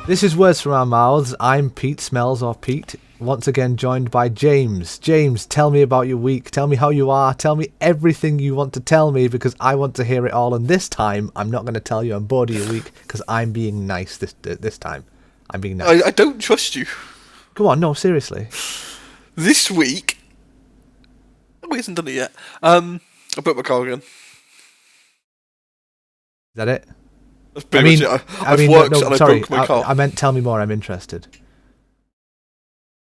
This is Words From Our Mouths. I'm Pete Smells or Pete, once again joined by James. James, tell me about your week. Tell me how you are. Tell me everything you want to tell me because I want to hear it all. And this time, I'm not going to tell you I'm bored of your week because I'm being nice this time. I'm being nice. I don't trust you. Go on, no, seriously. This week... Oh, he hasn't done it yet. I broke my car again. Is that it? That's pretty much it. I've worked and I broke my car. I meant tell me more, I'm interested.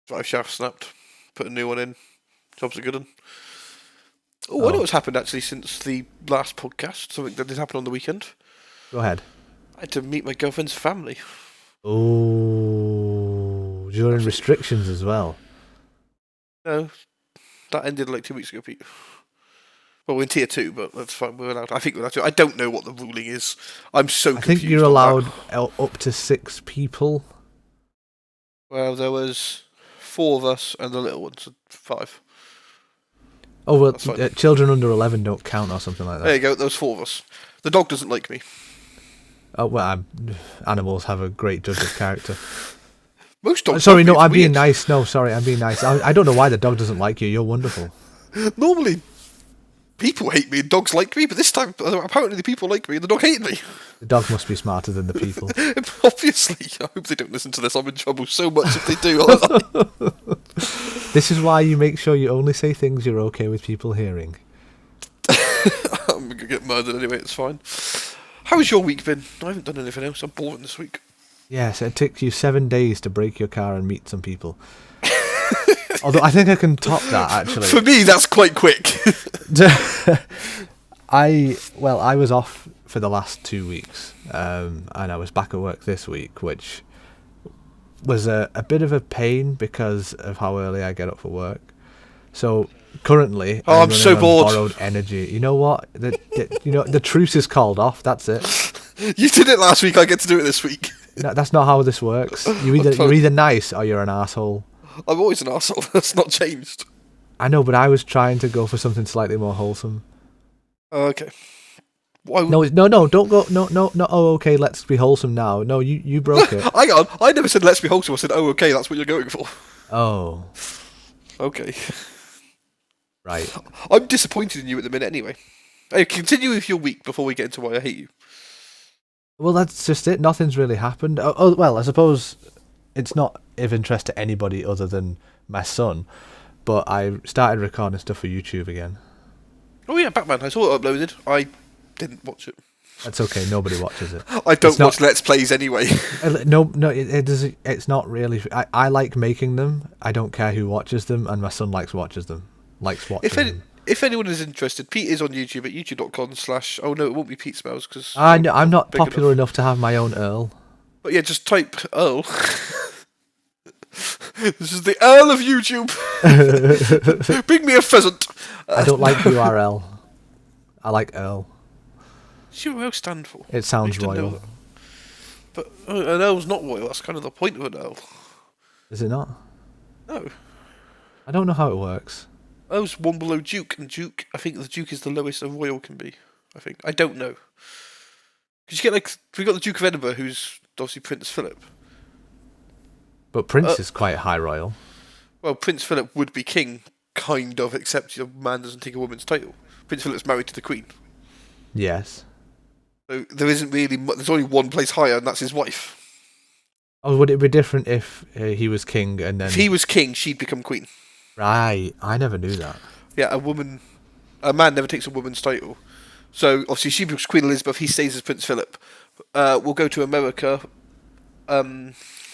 Drive shaft snapped. Put a new one in. Job's a good one. Oh, I know what's happened actually since the last podcast. Something that did happen on the weekend. Go ahead. I had to meet my girlfriend's family. Oh, during restrictions as well. No, that ended like 2 weeks ago, Pete. Well, we're in tier 2, but that's fine. We're allowed. I think we're allowed to. I don't know what the ruling is. I'm so confused. I think you're allowed up to 6 people. Well, there was 4 of us and the little one, so 5. Oh, well, children under 11 don't count or something like that. There you go. There was 4 of us. The dog doesn't like me. Oh, well, animals have a great judge of character. Most dogs. Sorry, no, I'm being nice. No, sorry, I'm being nice. I don't know why the dog doesn't like you. You're wonderful. Normally, people hate me and dogs like me, but this time, apparently the people like me and the dog hated me. The dog must be smarter than the people. Obviously. I hope they don't listen to this. I'm in trouble so much if they do. This is why you make sure you only say things you're okay with people hearing. I'm going to get murdered anyway, it's fine. How has your week been? I haven't done anything else. I'm boring this week. Yes, it took you 7 days to break your car and meet some people. Although I think I can top that, actually. For me, that's quite quick. I was off for the last 2 weeks, and I was back at work this week, which was a bit of a pain because of how early I get up for work. So currently, I'm so bored. Borrowed energy. You know what? The truce is called off. That's it. You did it last week. I get to do it this week. No, that's not how this works. You're either nice or you're an asshole. I'm always an asshole. That's not changed. I know, but I was trying to go for something slightly more wholesome. Okay. No, don't go. No. Oh, okay. Let's be wholesome now. No, you broke it. Hang on. I never said let's be wholesome. I said, oh, okay. That's what you're going for. Oh. Okay. Right. I'm disappointed in you at the minute anyway. Hey, continue with your week before we get into why I hate you. Well, that's just it. Nothing's really happened. Oh, well, I suppose it's not of interest to anybody other than my son, but I started recording stuff for YouTube again. Oh yeah, Batman. I saw it uploaded. I didn't watch it. That's okay. Nobody watches it. I don't watch Let's Plays anyway. No, it's not really. I like making them. I don't care who watches them, and my son likes watching them. If anyone is interested, Pete is on YouTube at youtube.com/. Oh no, it won't be Pete Smells because I'm not popular enough to have my own Earl. But yeah, just type Earl. This is the Earl of YouTube. Bring me a pheasant. I don't like URL. I like Earl. What's URL stand for? It sounds royal. But an Earl's not royal. That's kind of the point of an Earl. Is it not? No. I don't know how it works. Earl's one below Duke, and Duke, I think the Duke is the lowest a royal can be. I don't know. Because you get we got the Duke of Edinburgh, who's obviously Prince Philip. But Prince is quite high royal. Well, Prince Philip would be king, kind of, except a man doesn't take a woman's title. Prince Philip's married to the Queen. Yes. So there isn't really... There's only one place higher, and that's his wife. Oh, would it be different if he was king and then... If he was king, she'd become queen. Right. I never knew that. Yeah, a man never takes a woman's title. So, obviously, she becomes Queen Elizabeth, he stays as Prince Philip. We'll go to America.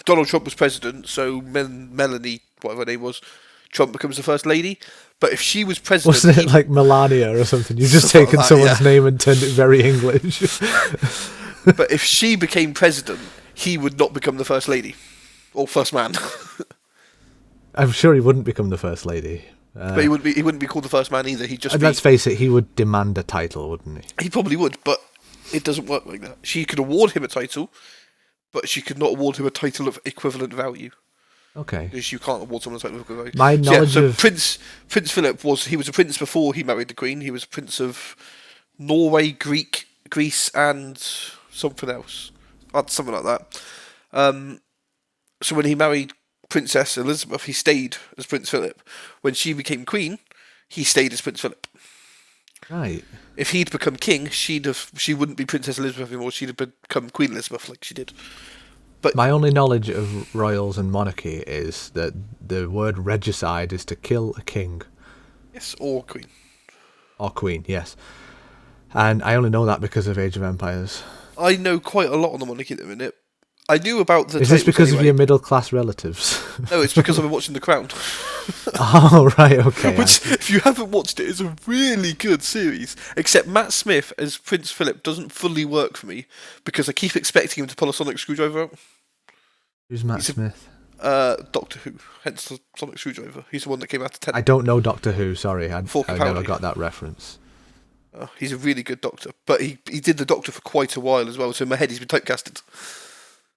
Donald Trump was president, so Melanie, whatever her name was, Trump becomes the first lady. But if she was president... Wasn't it like Melania or something? You've just taken someone's name and turned it very English. But if she became president, he would not become the first lady. Or first man. I'm sure he wouldn't become the first lady. But he wouldn't be called the first man either. He'd just let's face it, he would demand a title, wouldn't he? He probably would, but it doesn't work like that. She could award him a title, but she could not award him a title of equivalent value. Okay. Because you can't award someone a title of equivalent value. My knowledge of... Prince Philip he was a prince before he married the Queen. He was a prince of Norway, Greece, and something else. Something like that. So when he married Princess Elizabeth, he stayed as Prince Philip. When she became queen, he stayed as Prince Philip. Right. If he'd become king, she wouldn't be Princess Elizabeth anymore. She'd have become Queen Elizabeth like she did. But my only knowledge of royals and monarchy is that the word regicide is to kill a king. Yes, or queen. Or queen, yes. And I only know that because of Age of Empires. I know quite a lot on the monarchy at the minute. I knew about the. Is this because of your middle class relatives? No, it's because I've been watching The Crown. Oh, right, okay. Which, if you haven't watched it, is a really good series. Except Matt Smith as Prince Philip doesn't fully work for me because I keep expecting him to pull a sonic screwdriver out. Who's Matt Smith? Doctor Who, hence the sonic screwdriver. He's the one that came out of 10. I don't know Doctor Who, sorry. I never got that reference. He's a really good doctor. But he did the Doctor for quite a while as well, so in my head he's been typecasted.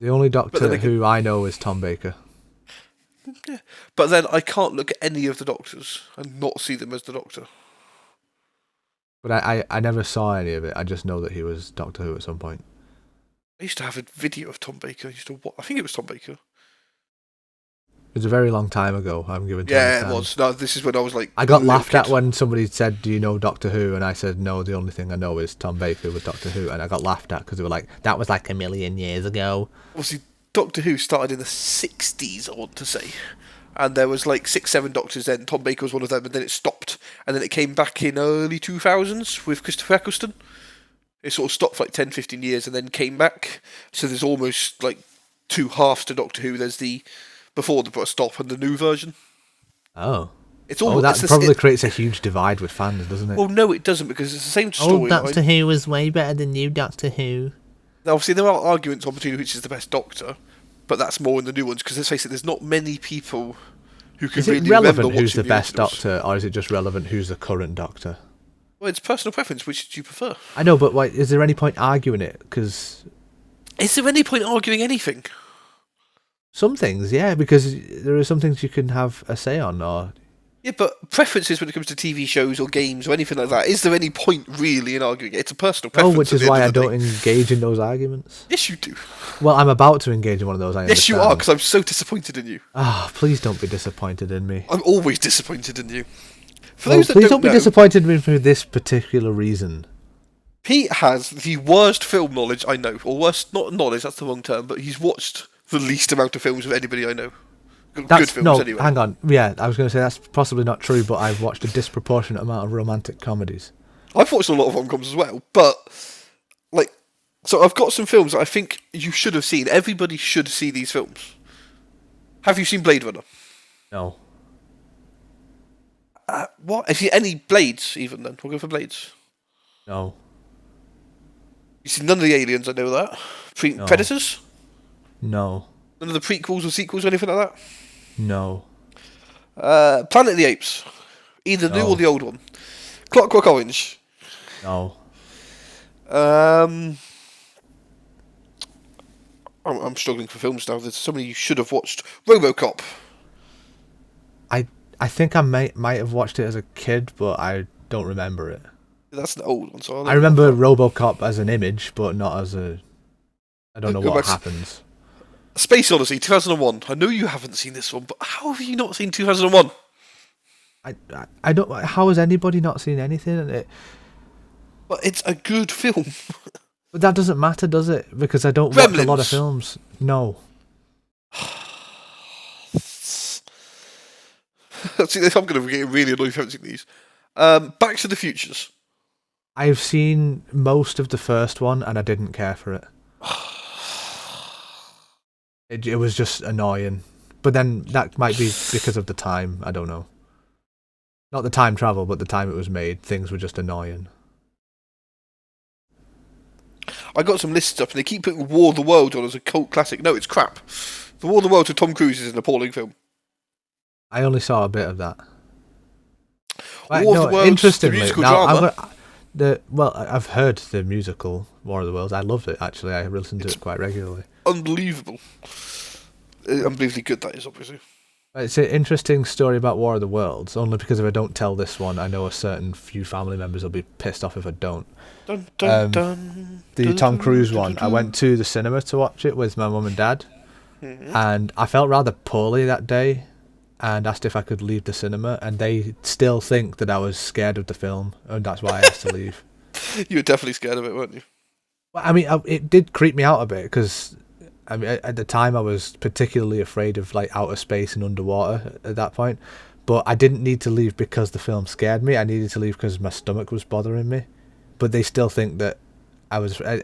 The only Doctor Who I know is Tom Baker. Yeah. But then I can't look at any of the Doctors and not see them as the Doctor. But I never saw any of it. I just know that he was Doctor Who at some point. I used to have a video of Tom Baker. I think it was Tom Baker. It was a very long time ago, I'm given to understand. Yeah, it was. No, this is when I was like... I got laughed at when somebody said, do you know Doctor Who? And I said, no, the only thing I know is Tom Baker with Doctor Who. And I got laughed at because they were like, that was like a million years ago. Obviously, Doctor Who started in the 60s, I want to say. And there was like 6, 7 Doctors then. Tom Baker was one of them, and then it stopped. And then it came back in early 2000s with Christopher Eccleston. It sort of stopped for like 10, 15 years and then came back. So there's almost like 2 halves to Doctor Who. There's the before the stop and the new version. Oh. That probably creates a huge divide with fans, doesn't it? Well, no, it doesn't, because it's the same story. Old Doctor Who was way better than new Doctor Who. Now, obviously, there are arguments on between which is the best Doctor, but that's more in the new ones, because let's face it, there's not many people who can really remember relevant who's the best originals. Doctor, or is it just relevant who's the current Doctor? Well, it's personal preference. Which do you prefer? I know, but is there any point arguing it? Because is there any point arguing anything? Some things, yeah, because there are some things you can have a say on, or... Yeah, but preferences when it comes to TV shows or games or anything like that, is there any point really in arguing it? It's a personal preference. Oh, which is why I don't engage in those arguments. Yes, you do. Well, I'm about to engage in one of those, Yes, you are, because I'm so disappointed in you. Ah, please don't be disappointed in me. I'm always disappointed in you. Please don't be disappointed in me for this particular reason. Pete has the worst film knowledge I know. Or worst, not knowledge, that's the wrong term, but he's watched the least amount of films of anybody I know. Good films, anyway. Hang on. Yeah, I was going to say that's possibly not true, but I've watched a disproportionate amount of romantic comedies. I've watched a lot of rom-coms as well, but, so I've got some films that I think you should have seen. Everybody should see these films. Have you seen Blade Runner? No. What? Have you any Blades, even, then? We'll go for Blades. No. You seen none of the Aliens, I know that. No. Predators? No. None of the prequels or sequels or anything like that? No. Planet of the Apes. Either the new or the old one. Clockwork Orange. No. I'm struggling for films now. There's so many you should have watched. RoboCop. I think I might have watched it as a kid, but I don't remember it. That's an old one. So I remember RoboCop as an image, but not as a... I don't know what happens. Space Odyssey, 2001. I know you haven't seen this one, but how have you not seen 2001? I don't... How has anybody not seen anything? But it's a good film. But that doesn't matter, does it? Because I don't watch a lot of films. No. See, I'm going to get really annoyed if I haven't seen these. Back to the Futures. I've seen most of the first one, and I didn't care for it. It was just annoying. But then that might be because of the time. I don't know. Not the time travel, but the time it was made. Things were just annoying. I got some lists up, and they keep putting War of the Worlds on as a cult classic. No, it's crap. The War of the Worlds with Tom Cruise is an appalling film. I only saw a bit of that. War of the Worlds, interestingly, the musical drama. I've heard the musical War of the Worlds. I loved it, actually. I listened to it quite regularly. Unbelievable. Unbelievably good, that is, obviously. It's an interesting story about War of the Worlds, only because if I don't tell this one, I know a certain few family members will be pissed off if I don't. Dun, dun, dun, the Tom Cruise one, I went to the cinema to watch it with my mum and dad, and I felt rather poorly that day and asked if I could leave the cinema, and they still think that I was scared of the film, and that's why I asked to leave. You were definitely scared of it, weren't you? Well, I mean, it did creep me out a bit because, I mean, at the time I was particularly afraid of like outer space and underwater at that point, but I didn't need to leave because the film scared me. I needed to leave because my stomach was bothering me, but they still think that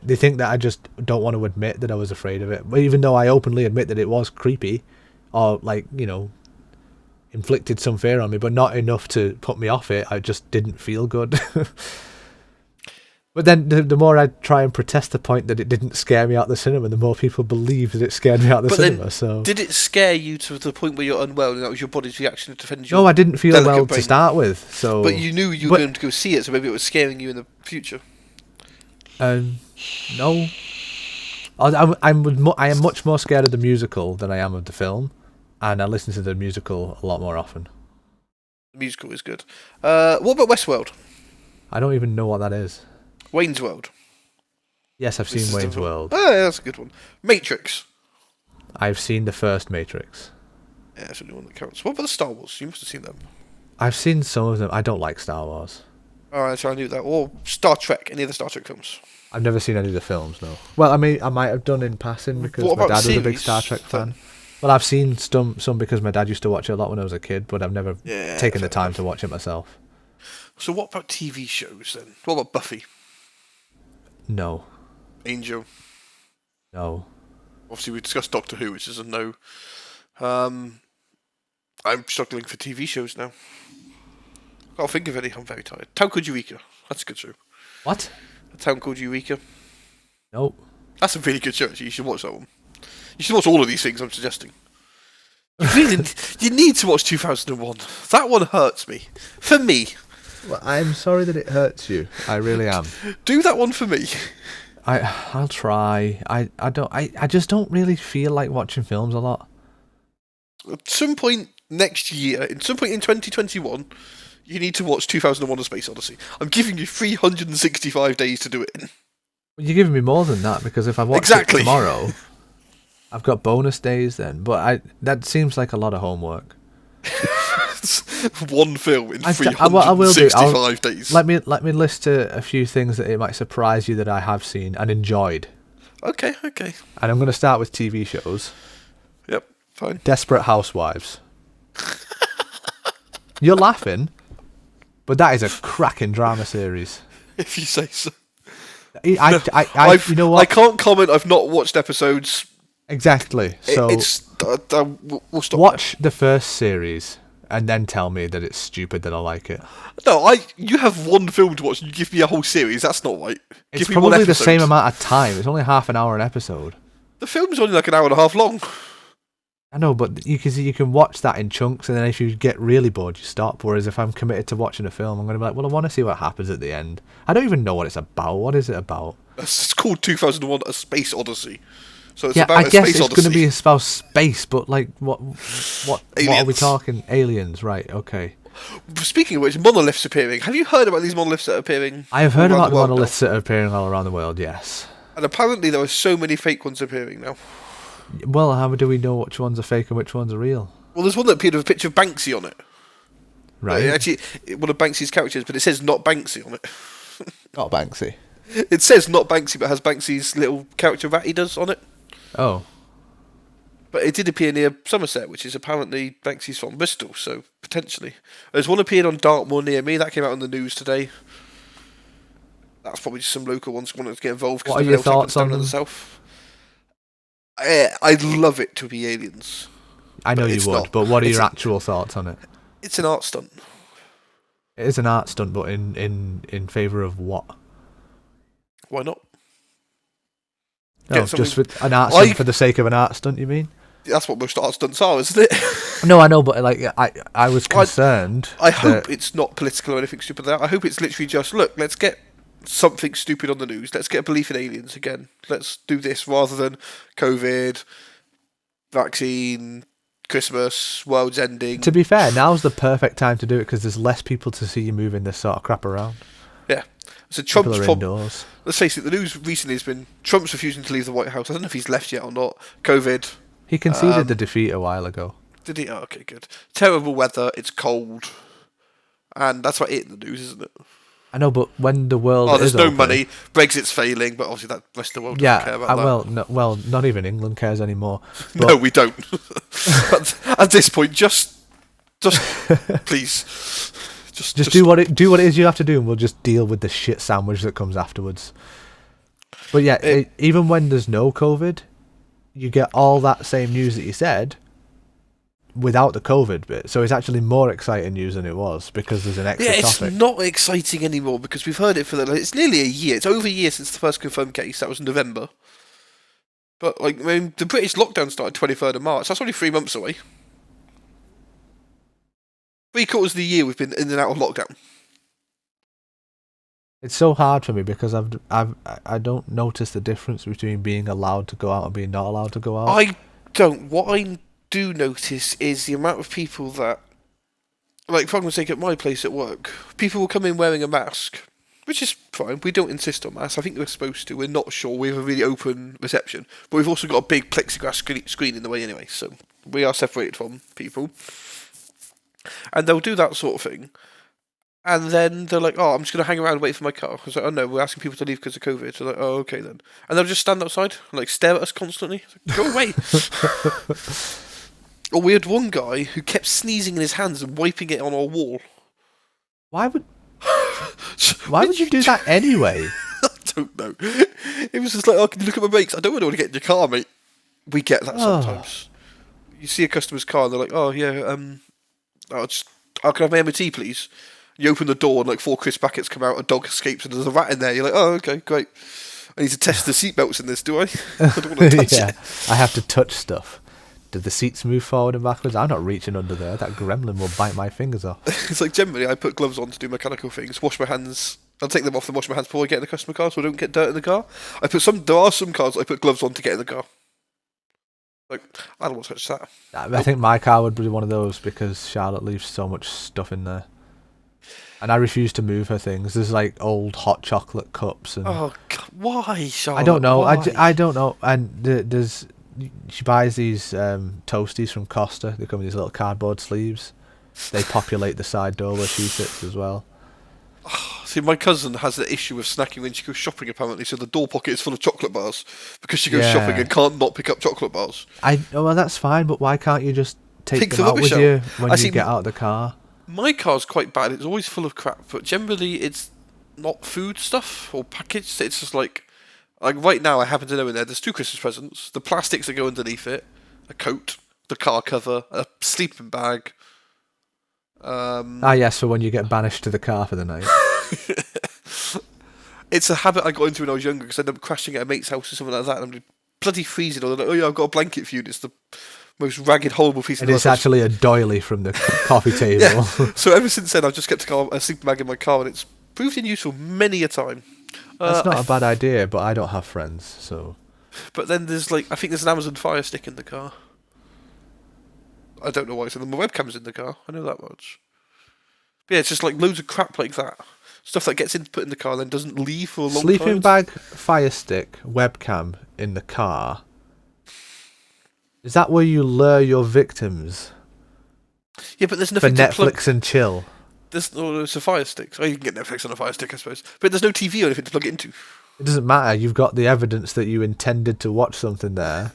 they think that I just don't want to admit that I was afraid of it, even though I openly admit that it was creepy, or like, you know, inflicted some fear on me, but not enough to put me off it. I just didn't feel good. But then the more I try and protest the point that it didn't scare me out the cinema, the more people believe that it scared me out the cinema. So did it scare you to the point where you're unwell and that was your body's reaction to defend you? No, I didn't feel well to start with. So, but you knew you were going to go see it, so maybe it was scaring you in the future. No. I am much more scared of the musical than I am of the film, and I listen to the musical a lot more often. The musical is good. What about Westworld? I don't even know what that is. Wayne's World. Yes, I've seen Wayne's World. Oh, yeah, that's a good one. Matrix. I've seen the first Matrix. Yeah, that's the only one that counts. What about the Star Wars? You must have seen them. I've seen some of them. I don't like Star Wars. Alright, so I knew that. Or Star Trek, any of the Star Trek films. I've never seen any of the films, no. Well, I mean, I might have done in passing because my dad was a big Star Trek fan. Well, I've seen some because my dad used to watch it a lot when I was a kid, but I've never taken the time to watch it myself. So what about TV shows then? What about Buffy? No. Angel? No. Obviously, we discussed Doctor Who, which is a no. I'm struggling for TV shows now. I can't think of any. I'm very tired. Town Called Eureka. That's a good show. What? A Town Called Eureka. Nope. That's a really good show, actually. You should watch that one. You should watch all of these things I'm suggesting. You need to watch 2001. That one hurts me. For me. Well, I'm sorry that it hurts you. I really am. Do that one for me. I'll try. I just don't really feel like watching films a lot. At some point next year, in some point in 2021, you need to watch 2001: A Space Odyssey. I'm giving you 365 days to do it in. Well, you're giving me more than that because if I watch it tomorrow, I've got bonus days then. But that seems like a lot of homework. One film in 365 days. Let me list a few things that it might surprise you that I have seen and enjoyed. Okay. And I'm going to start with TV shows. Yep, fine. Desperate Housewives. You're laughing, but that is a cracking drama series. If you say so. You know what? I can't comment. I've not watched episodes. Exactly. So we'll stop. Watch the first series and then tell me that it's stupid that I like it. No, you have one film to watch and you give me a whole series. That's not right. It's probably the same amount of time. It's only half an hour an episode. The film's only like an hour and a half long. I know, but you can watch that in chunks, and then if you get really bored, you stop. Whereas if I'm committed to watching a film, I'm going to be like, well, I want to see what happens at the end. I don't even know what it's about. What is it about? It's called 2001: A Space Odyssey. So it's I guess it's going to be about space, but like, what are we talking? Aliens, right? Okay. Speaking of which, monoliths appearing. Have you heard about these monoliths that are appearing? I have heard about the monoliths that are appearing all around the world. Yes. And apparently there are so many fake ones appearing now. Well, how do we know which ones are fake and which ones are real? Well, there's one that appeared with a picture of Banksy on it. Right. Actually, one of Banksy's characters, but it says not Banksy on it. Not Banksy. It says not Banksy, but has Banksy's little character rat he does on it. Oh. But it did appear near Somerset, which is apparently Banksy's from Bristol, so potentially. There's one appeared on Dartmoor near me. That came out on the news today. That's probably just some local ones wanting to get involved. What are your thoughts on them? The south. I'd love it to be aliens. I know you would, but what are your actual thoughts on it? It's an art stunt. It is an art stunt, but in favour of what? Why not? No, just for an art stunt for the sake of an art stunt, you mean? That's what most art stunts are, isn't it? No, I know, but like I was concerned. I hope it's not political or anything stupid like that. I hope it's literally just, look, let's get something stupid on the news. Let's get a belief in aliens again. Let's do this rather than COVID, vaccine, Christmas, world's ending. To be fair, now's the perfect time to do it because there's less people to see you moving this sort of crap around. Yeah. So Trump's indoors. Let's face it, the news recently has been Trump's refusing to leave the White House. I don't know if he's left yet or not. COVID. He conceded the defeat a while ago. Did he? Oh, okay, good. Terrible weather. It's cold, and that's what it in the news, isn't it? I know, but when the world there's is no open, money. Brexit's failing, but obviously that rest of the world doesn't care about that. Well, not even England cares anymore. But No, we don't. At this point, just please, just do what it is you have to do, and we'll just deal with the shit sandwich that comes afterwards. But yeah, even when there's no COVID, you get all that same news that you said without the COVID bit. So it's actually more exciting news than it was because there's an extra topic. It's not exciting anymore because we've heard it for it's nearly a year. It's over a year since the first confirmed case. That was in November. But the British lockdown started 23rd of March. That's only 3 months away. 3/4 of the year we've been in and out of lockdown. It's so hard for me because I don't notice the difference between being allowed to go out and being not allowed to go out. I don't. What I do notice is the amount of people that, like for argument's sake, at my place at work, people will come in wearing a mask, which is fine. We don't insist on masks. I think we're supposed to. We're not sure. We have a really open reception, but we've also got a big plexiglass screen in the way anyway, so we are separated from people. And they'll do that sort of thing. And then they're like, oh, I'm just going to hang around and wait for my car. I was like, oh no, we're asking people to leave because of COVID. So like, oh, okay then. And they'll just stand outside and like stare at us constantly. Like, go away. Or we had one guy who kept sneezing in his hands and wiping it on our wall. Why would you do that anyway? I don't know. It was just like, oh, can you look at my brakes? I don't really want to get in your car, mate. We get that sometimes. You see a customer's car and they're like, oh yeah, can I have my MOT please? You open the door and like 4 crisp packets come out, a dog escapes and there's a rat in there. You're like, oh, okay, great. I need to test the seatbelts in this, do I? I don't want to touch it. I have to touch stuff. Did the seats move forward and backwards? I'm not reaching under there. That gremlin will bite my fingers off. It's like generally I put gloves on to do mechanical things, wash my hands. I'll take them off and wash my hands before I get in the customer car so I don't get dirt in the car. There are some cars I put gloves on to get in the car. Like, I don't want to touch that. I think my car would be one of those because Charlotte leaves so much stuff in there. And I refuse to move her things. There's like old hot chocolate cups. And oh, God, why, Charlotte? I don't know. Why? I don't know. And she buys these toasties from Costa. They come in these little cardboard sleeves. They populate the side door where she sits as well. See, my cousin has the issue of snacking when she goes shopping, apparently, so the door pocket is full of chocolate bars because she goes shopping and can't not pick up chocolate bars. Well, that's fine, but why can't you just take them out with you when you get out of the car? My car's quite bad. It's always full of crap, but generally it's not food stuff or packaged. It's just like right now I happen to know in there's 2 Christmas presents, the plastics that go underneath it, a coat, the car cover, a sleeping bag. Yes, for when you get banished to the car for the night. It's a habit I got into when I was younger because I ended up crashing at a mate's house or something like that and I'm bloody freezing. Or they're like, oh yeah, I've got a blanket for you. It's the most ragged, horrible piece of And it's actually a doily from the coffee table. Yeah. So ever since then I've just kept a sleeping bag in my car and it's proved useful many a time. That's not a bad idea, but I don't have friends, so... But then there's I think there's an Amazon Fire Stick in the car. I don't know why. So my webcam's in the car. I know that much. But yeah, it's just like loads of crap like that. Stuff that gets put in the car and then doesn't leave for a long time. Sleeping bag, Fire Stick, webcam in the car. Is that where you lure your victims? Yeah, but there's nothing for Netflix and chill. It's a Fire Stick. So you can get Netflix on a Fire Stick, I suppose. But there's no TV or anything to plug it into. It doesn't matter. You've got the evidence that you intended to watch something there.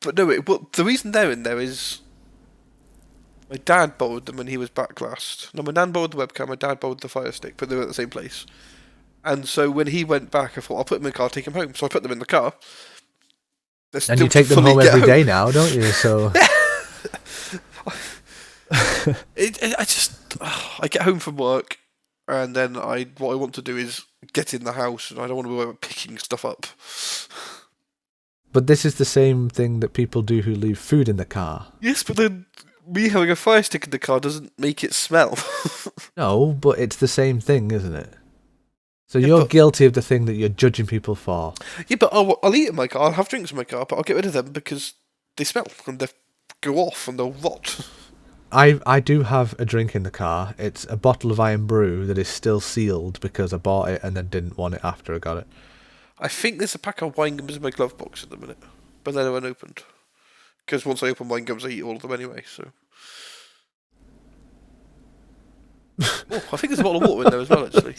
But no, the reason they're in there is my dad borrowed them when he was back last. No, my nan borrowed the webcam, my dad borrowed the Fire Stick, but they were at the same place. And so when he went back, I thought, I'll put them in the car, take them home. So I put them in the car. And you take them home every day now, don't you? So I get home from work, and then what I want to do is get in the house, and I don't want to be picking stuff up. But this is the same thing that people do who leave food in the car. Yes, but then me having a Fire Stick in the car doesn't make it smell. No, but it's the same thing, isn't it? So you're guilty of the thing that you're judging people for. Yeah, but I'll eat in my car, I'll have drinks in my car, but I'll get rid of them because they smell and they go off and they'll rot. I do have a drink in the car. It's a bottle of Iron Brew that is still sealed because I bought it and then didn't want it after I got it. I think there's a pack of wine gums in my glove box at the minute. but then they're unopened. Because once I open wine gums, I eat all of them anyway. So. Oh, I think there's a bottle of water in there as well, actually.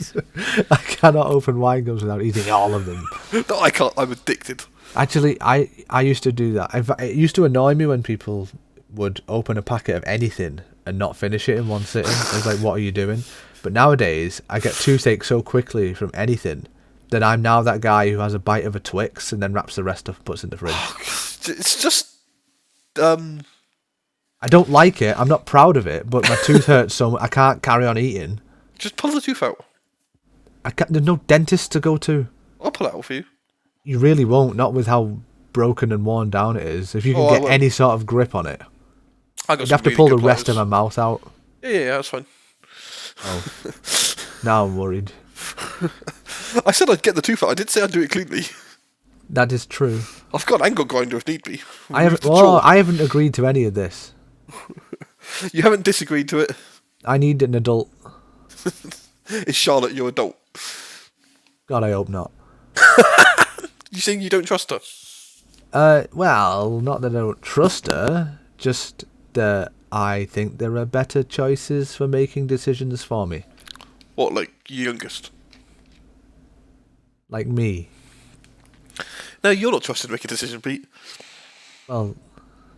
I cannot open wine gums without eating all of them. No, I can't. I'm addicted. Actually, I used to do that. In fact, it used to annoy me when people would open a packet of anything and not finish it in one sitting. I was like, what are you doing? But nowadays, I get toothache so quickly from anything that I'm now that guy who has a bite of a Twix and then wraps the rest up and puts it in the fridge. It's just... I don't like it. I'm not proud of it, but my tooth hurts so much I can't carry on eating. Just pull the tooth out. There's no dentist to go to. I'll pull it out for you. You really won't, not with how broken and worn down it is. If you can get any sort of grip on it. You'd have to pull the rest of my mouth out. Yeah, that's fine. Oh. Now I'm worried. I said I'd get the tooth out. I did say I'd do it cleanly. That is true. I've got an angle grinder if need be. I haven't agreed to any of this. You haven't disagreed to it? I need an adult. Is Charlotte your adult? God, I hope not. You saying you don't trust her? Well, not that I don't trust her, just that I think there are better choices for making decisions for me. What, like your youngest? Like me. No, you're not trusted to make a decision, Pete. Well,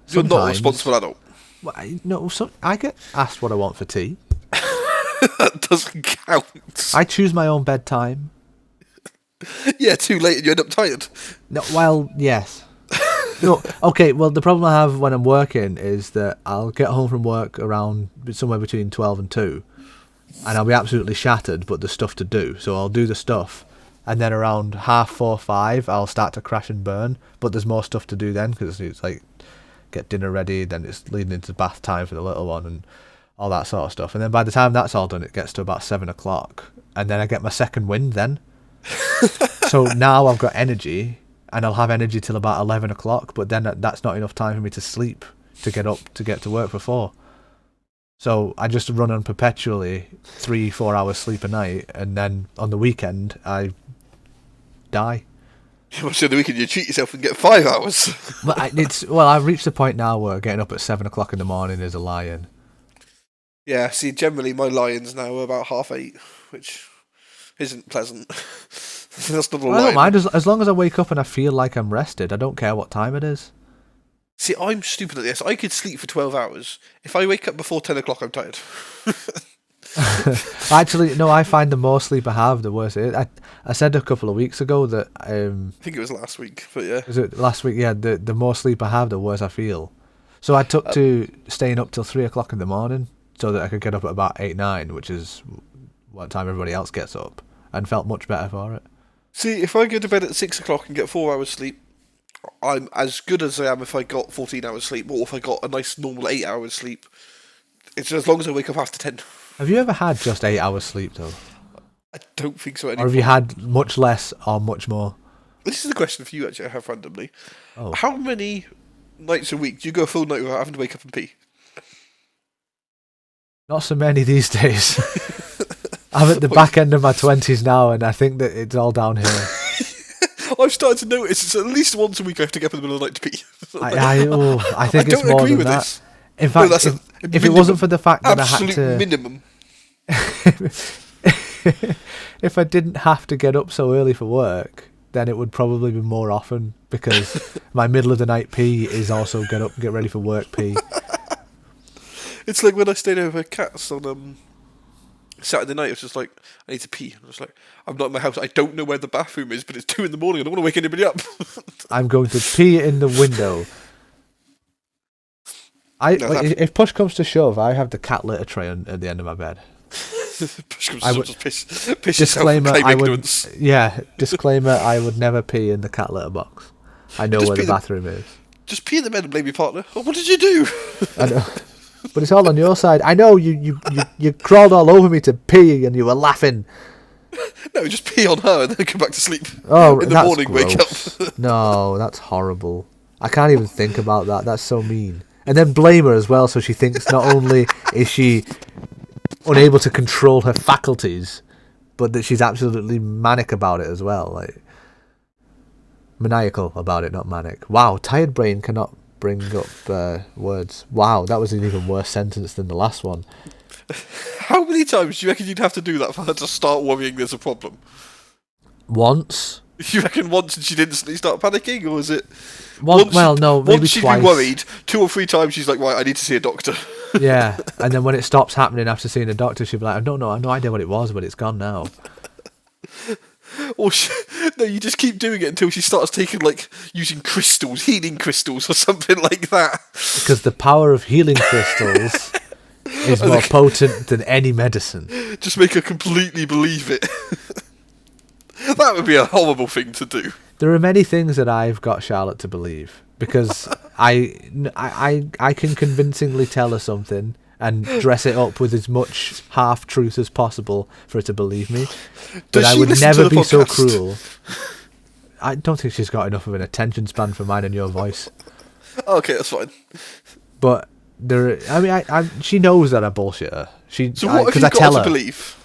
you're not a responsible adult. Well, no, I get asked what I want for tea. That doesn't count. I choose my own bedtime. Yeah, too late and you end up tired. No, well, yes. No, okay, well, the problem I have when I'm working is that I'll get home from work around somewhere between 12 and 2, and I'll be absolutely shattered, but there's stuff to do. So I'll do the stuff, and then around 4:30, 5, I'll start to crash and burn, but there's more stuff to do then, because it's like, get dinner ready, then it's leading into bath time for the little one, and all that sort of stuff. And then by the time that's all done, it gets to about 7 o'clock, and then I get my second wind then. So now I've got energy, and I'll have energy till about 11 o'clock, but then that's not enough time for me to sleep, to get up, to get to work for 4. So I just run on perpetually 3-4 hours sleep a night, and then on the weekend I die. On the weekend you treat yourself and get 5 hours. I've reached the point now where getting up at 7 o'clock in the morning is a lie-in. Yeah, see, generally my lie-ins now are about 8:30, which isn't pleasant. That's not a lie. I don't mind, as long as I wake up and I feel like I'm rested. I don't care what time it is. See, I'm stupid at this. I could sleep for 12 hours. If I wake up before 10 o'clock, I'm tired. Actually, no, I find the more sleep I have, the worse it is. I said a couple of weeks ago that... I think it was last week, but yeah. Was it last week? Yeah, the more sleep I have, the worse I feel. So I took to staying up till 3 o'clock in the morning so that I could get up at about 8, 9, which is what time everybody else gets up, and felt much better for it. See, if I go to bed at 6 o'clock and get 4 hours sleep, I'm as good as I am if I got 14 hours sleep, or if I got a nice normal 8 hours sleep. It's as long as I wake up after 10. Have you ever had just 8 hours sleep, though? I don't think so anymore. Or have you had much less or much more? This is a question for you, actually, I have randomly. Oh. How many nights a week do you go a full night without having to wake up and pee? Not so many these days. I'm at the back end of my 20s now, and I think that it's all downhill. I've started to notice it's at least once a week I have to get up in the middle of the night to pee. I think it's more than that. This. In fact, if it wasn't for the fact that I had to... minimum. If I didn't have to get up so early for work, then it would probably be more often, because my middle of the night pee is also get up and get ready for work pee. It's like when I stayed over at Cats on Saturday night, it was just like, I need to pee. I was like, I'm not in my house, I don't know where the bathroom is, but it's 2 in the morning, I don't want to wake anybody up. I'm going to pee in the window. If push comes to shove, I have the cat litter tray at the end of my bed. Push comes to shove, just piss disclaimer, yourself and claim ignorance. Disclaimer, I would never pee in the cat litter box. I know where the bathroom is. Just pee in the bed and blame your partner. Oh, what did you do? I know. But it's all on your side. I know you crawled all over me to pee and you were laughing. No, just pee on her and then come back to sleep. Oh, in the morning, gross. wake up. No, that's horrible. I can't even think about that. That's so mean. And then blame her as well, so she thinks not only is she unable to control her faculties, but that she's absolutely manic about it as well. Like, Maniacal about it, not manic. Wow, tired brain cannot bring up words. Wow, that was an even worse sentence than the last one. How many times do you reckon you'd have to do that for her to start worrying there's a problem? Once. You reckon once and she'd instantly start panicking, or is it... No, maybe once she'd twice. be worried, 2 or 3 times she's like, right, I need to see a doctor. Yeah, and then when it stops happening after seeing a doctor, she'll be like, I don't know, I have no idea what it was, but it's gone now. Or no, you just keep doing it until she starts taking, like, using crystals, healing crystals or something like that. Because the power of healing crystals is more potent than any medicine. Just make her completely believe it. That would be a horrible thing to do. There are many things that I've got Charlotte to believe, because I can convincingly tell her something and dress it up with as much half-truth as possible for her to believe me. But I would never be so cruel. I don't think she's got enough of an attention span for mine and your voice. Okay, that's fine. But she knows that I bullshit her. So what have you got to believe?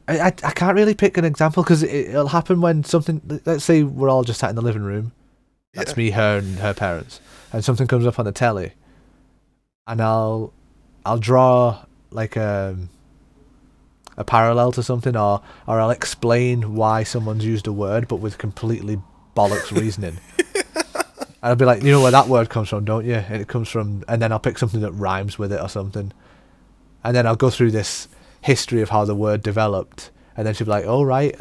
I can't really pick an example, because it'll happen when something... Let's say we're all just sat in the living room. That's me, her, and her parents. And something comes up on the telly. And I'll draw, like, a parallel to something, or I'll explain why someone's used a word, but with completely bollocks reasoning. And I'll be like, you know where that word comes from, don't you? And it comes from... And then I'll pick something that rhymes with it or something. And then I'll go through this history of how the word developed, and then she'll be like, "Oh right,"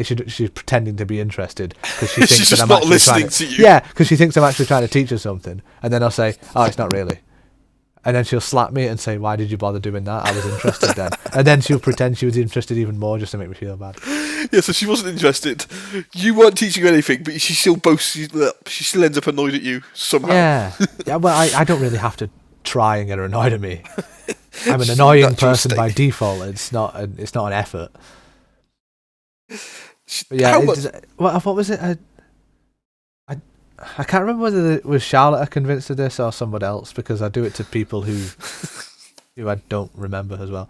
she's pretending to be interested because she thinks she's that just I'm not actually listening to you. Yeah, because she thinks I'm actually trying to teach her something, and then I'll say, "Oh, it's not really," and then she'll slap me and say, "Why did you bother doing that? I was interested then," and then she'll pretend she was interested even more just to make me feel bad. Yeah, so she wasn't interested. You weren't teaching her anything, but she still boasts. She still ends up annoyed at you somehow. Yeah. Well, I don't really have to try and get her annoyed at me. I'm an annoying person by default. It's not an effort. But yeah, what was it? I can't remember whether it was Charlotte I convinced of this or someone else, because I do it to people who I don't remember as well.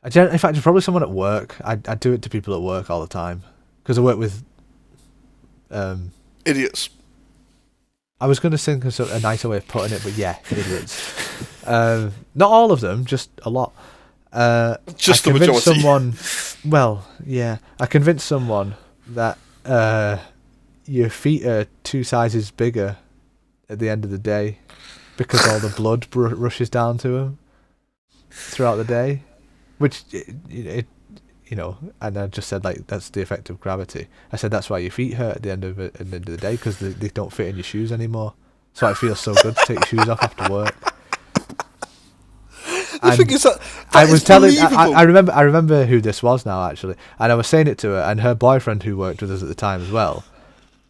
In fact, it's probably someone at work. I do it to people at work all the time, because I work with idiots. I was going to think of a nicer way of putting it, but yeah, idiots. Not all of them, just a lot. Just the majority. I convinced someone that your feet are 2 sizes bigger at the end of the day, because all the blood rushes down to them throughout the day, which and I just said, like, that's the effect of gravity. I said that's why your feet hurt at the end of the day, because they don't fit in your shoes anymore. So it feels so good to take your shoes off after work. The thing is that I was telling. I remember who this was now, actually, and I was saying it to her, and her boyfriend, who worked with us at the time as well,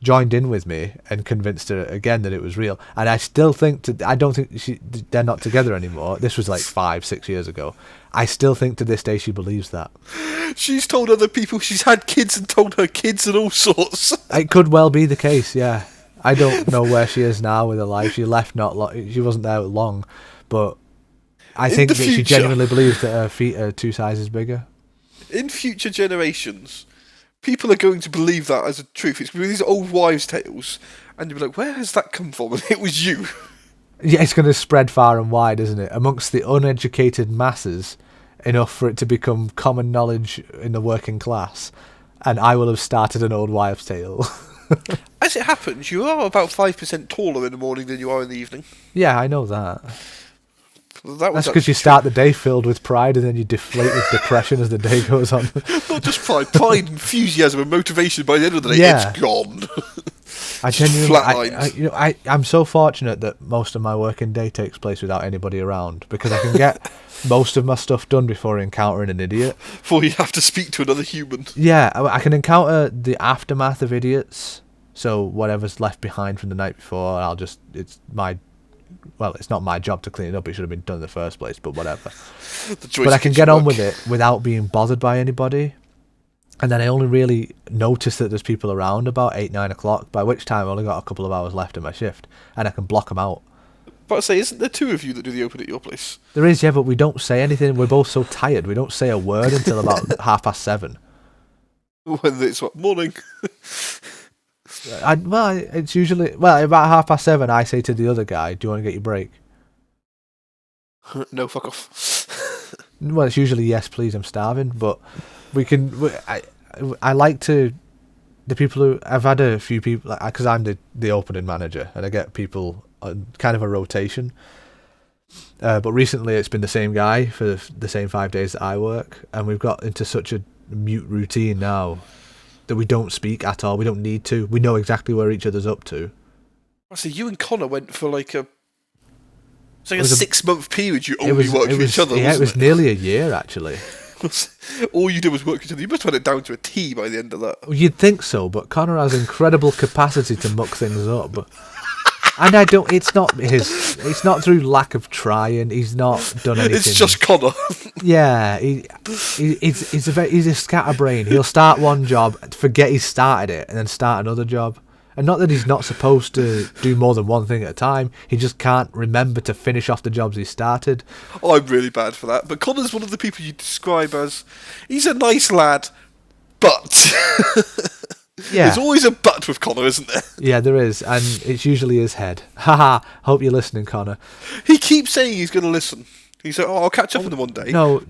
joined in with me and convinced her again that it was real. And I still think I don't think they're not together anymore. This was like 5-6 years ago. I still think to this day she believes that. She's told other people she's had kids and told her kids and all sorts. It could well be the case, yeah. I don't know where she is now with her life. She left she wasn't there long, but I think that she genuinely believes that her feet are 2 sizes bigger. In future generations, people are going to believe that as a truth. It's going to be these old wives' tales, and you'll be like, where has that come from? And it was you. Yeah, it's going to spread far and wide, isn't it? Amongst the uneducated masses, enough for it to become common knowledge in the working class, and I will have started an old wives' tale. As it happens, you are about 5% taller in the morning than you are in the evening. Yeah, I know that. That's because you start the day filled with pride and then you deflate with depression as the day goes on. Not just pride, enthusiasm, and motivation. By the end of the day, it's gone. I genuinely, I'm so fortunate that most of my working day takes place without anybody around, because I can get most of my stuff done before encountering an idiot. Before you have to speak to another human. Yeah, I can encounter the aftermath of idiots. So whatever's left behind from the night before, it's not my job to clean it up. It should have been done in the first place, but whatever. But I can get on with it without being bothered by anybody. And then I only really notice that there's people around about 8-9 o'clock, by which time I've only got a couple of hours left in my shift, and I can block them out. But I say, isn't there 2 of you that do the open at your place? There is, yeah, but we don't say anything. We're both so tired. We don't say a word until about 7:30. When it's what, morning? It's usually about 7:30. I say to the other guy, "Do you want to get your break?" No, fuck off. Well, it's usually yes, please. I'm starving, but we can. I like to. The people who I've had a few people because I'm the opening manager and I get people on kind of a rotation. But recently it's been the same guy for the same 5 days that I work, and we've got into such a mute routine now that we don't speak at all. We don't need to. We know exactly where each other's up to. I see. You and Connor went for like a 6-month period. You only worked with each other. Yeah, it was nearly a year actually. All you did was work with each other. You must have had it down to a T by the end of that. You'd think so, but Connor has incredible capacity to muck things up. And I don't. It's not through lack of trying. He's not done anything. It's just Connor. Yeah, he's a scatterbrain. He'll start one job, forget he started it, and then start another job. And not that he's not supposed to do more than one thing at a time. He just can't remember to finish off the jobs he started. Oh, I'm really bad for that. But Connor's one of the people you describe as he's a nice lad, but. Yeah. There's always a but with Connor, isn't there? Yeah, there is, and it's usually his head. Haha, hope you're listening, Connor. He keeps saying he's going to listen. He's like, I'll catch up with him one day. No,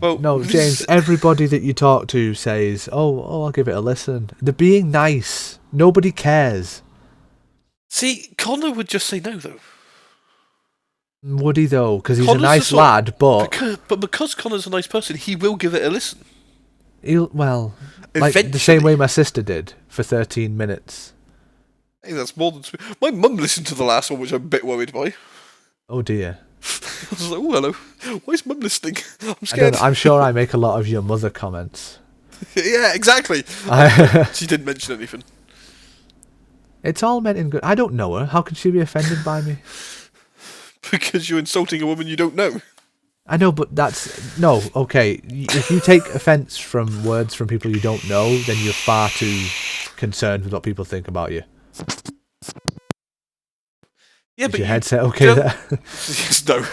James, everybody that you talk to says, I'll give it a listen. They're being nice. Nobody cares. See, Connor would just say no, though. Would he, though? Because he's a nice lad, but... Because Connor's a nice person, he will give it a listen. Like the same way my sister did for 13 minutes. Hey, that's more than... My mum listened to the last one, which I'm a bit worried by. Oh, dear. I was like, oh, hello. Why is mum listening? I'm scared. I'm sure I make a lot of your mother comments. Yeah, exactly. She didn't mention anything. It's all meant in good. I don't know her. How can she be offended by me? Because you're insulting a woman you don't know. I know, but that's... No, okay. If you take offence from words from people you don't know, then you're far too concerned with what people think about you. Yeah, Is your headset okay there? Yes, no.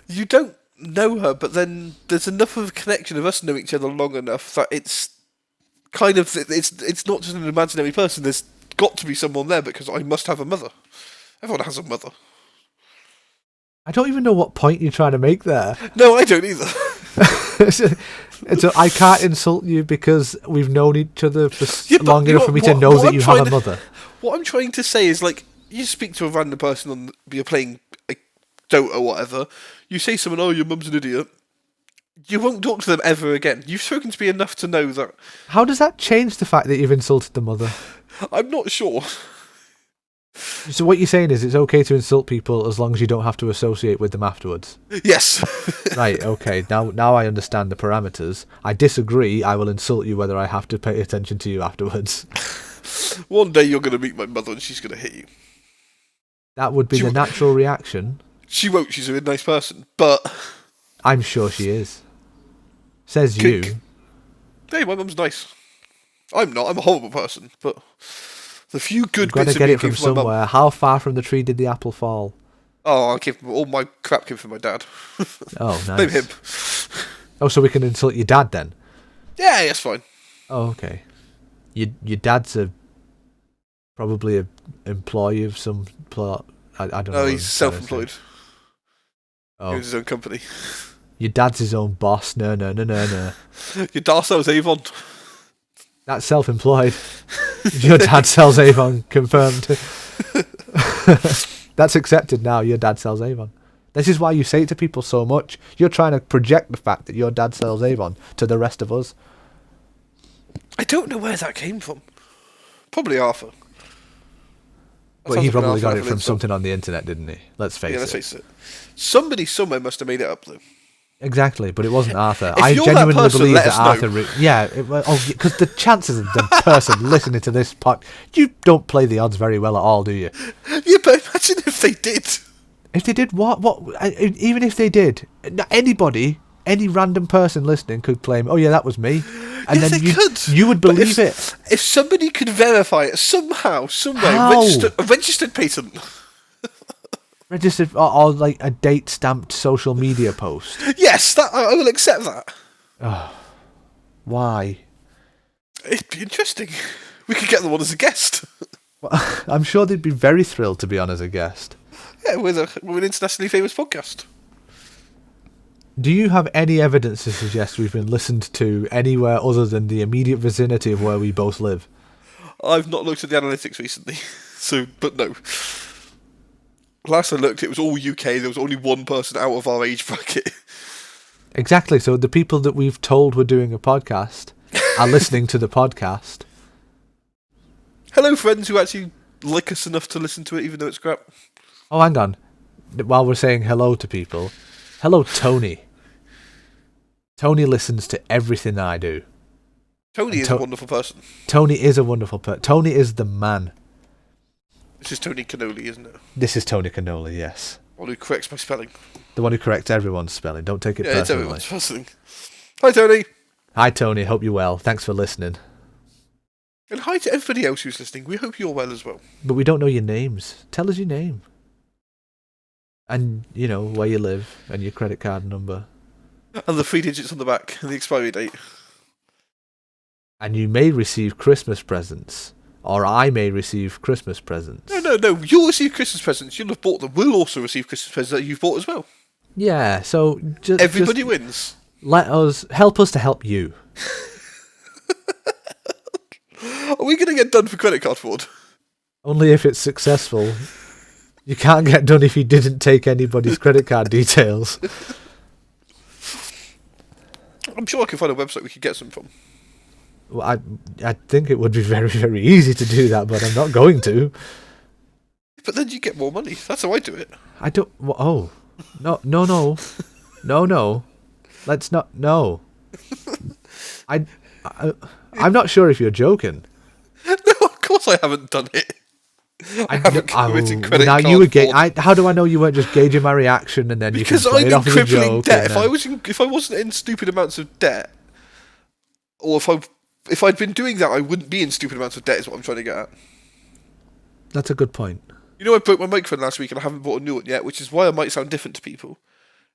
You don't know her, but then there's enough of a connection of us knowing each other long enough that it's kind of... It's not just an imaginary person. There's got to be someone there because I must have a mother. Everyone has a mother. I don't even know what point you're trying to make there. No, I don't either. So I can't insult you because we've known each other for long enough for me to know that you have a mother. What I'm trying to say is, like, you speak to a random person you're playing a Dota or whatever, you say to someone, oh, your mum's an idiot, you won't talk to them ever again. You've spoken to me enough to know that... How does that change the fact that you've insulted the mother? I'm not sure. So what you're saying is it's okay to insult people as long as you don't have to associate with them afterwards? Yes. Right, okay. Now I understand the parameters. I disagree. I will insult you whether I have to pay attention to you afterwards. One day you're going to meet my mother and she's going to hit you. That would be the natural reaction. She won't. She's a really nice person, but... I'm sure she is. Says you. Hey, my mum's nice. I'm not. I'm a horrible person, but... The few good You've got bits to get of me it from came from my somewhere. mum. How far from the tree did the apple fall? Oh, all my crap came from my dad. Oh, nice. Blame him. Oh, so we can insult your dad then? Yeah, that's fine. Oh, okay. Your dad's probably an employee of some plot. I don't know. No, he's self-employed. Oh. He owns his own company. Your dad's his own boss. No. Your dad sells Avon. That's self-employed. Your dad sells Avon, confirmed. That's accepted now. Your dad sells Avon. This is why you say it to people so much. You're trying to project the fact that your dad sells Avon to the rest of us. I don't know where that came from. Probably Arthur. But he probably got it from something on the internet, didn't he? Let's face it. Yeah, let's face it. Somebody somewhere must have made it up, though. Exactly, but it wasn't Arthur. If I you're genuinely that person, believe let that us Arthur... know. Because the chances of the person listening to this pod... You don't play the odds very well at all, do you? Yeah, but imagine if they did. If they did what? Even if they did, anybody, any random person listening could claim, oh yeah, that was me. And yes, then they could. You would believe it. If somebody could verify it somehow, some way, How? a registered patent... Registered or like a date stamped social media post. Yes, I will accept that. Oh, why? be interesting. We could get them on as a guest. Well, I'm sure they'd be very thrilled to be on as a guest. Yeah, we're an internationally famous podcast. Do you have any evidence to suggest we've been listened to anywhere other than the immediate vicinity of where we both live? I've not looked at the analytics recently, but no. Last I looked, it was all UK. There was only one person out of our age bracket. Exactly. So the people that we've told we're doing a podcast are listening to the podcast. Hello, friends who actually like us enough to listen to it, even though it's crap. Oh, hang on. While we're saying hello to people, hello, Tony. Tony listens to everything I do. Tony is a wonderful person. Tony is a wonderful person. Tony is the man. This is Tony Cannoli, isn't it? This is Tony Cannoli, yes. One who corrects my spelling. The one who corrects everyone's spelling. Don't take it personally. It's everyone's spelling. Hi, Tony. Hi, Tony. Hope you're well. Thanks for listening. And hi to everybody else who's listening. We hope you're well as well. But we don't know your names. Tell us your name. And, where you live and your credit card number. And the 3 digits on the back and the expiry date. And you may receive Christmas presents. Or I may receive Christmas presents. No. You'll receive Christmas presents. You'll have bought them. We'll also receive Christmas presents that you've bought as well. Yeah, so everybody wins. Help us to help you. Are we going to get done for credit card fraud? Only if it's successful. You can't get done if you didn't take anybody's credit card details. I'm sure I can find a website we could get some from. Well, I think it would be very, very easy to do that, but I'm not going to. But then you get more money. That's how I do it. I don't... Oh. No. No. Let's not... No. I'm not sure if you're joking. No, of course I haven't done it. I haven't committed credit card fraud. How do I know you weren't just gauging my reaction and then because you can play it off as a joke? Because I'm in crippling debt. If I wasn't in stupid amounts of debt, or if I'd been doing that, I wouldn't be in stupid amounts of debt. Is what I'm trying to get at. That's a good point. I broke my microphone last week and I haven't bought a new one yet, which is why I might sound different to people.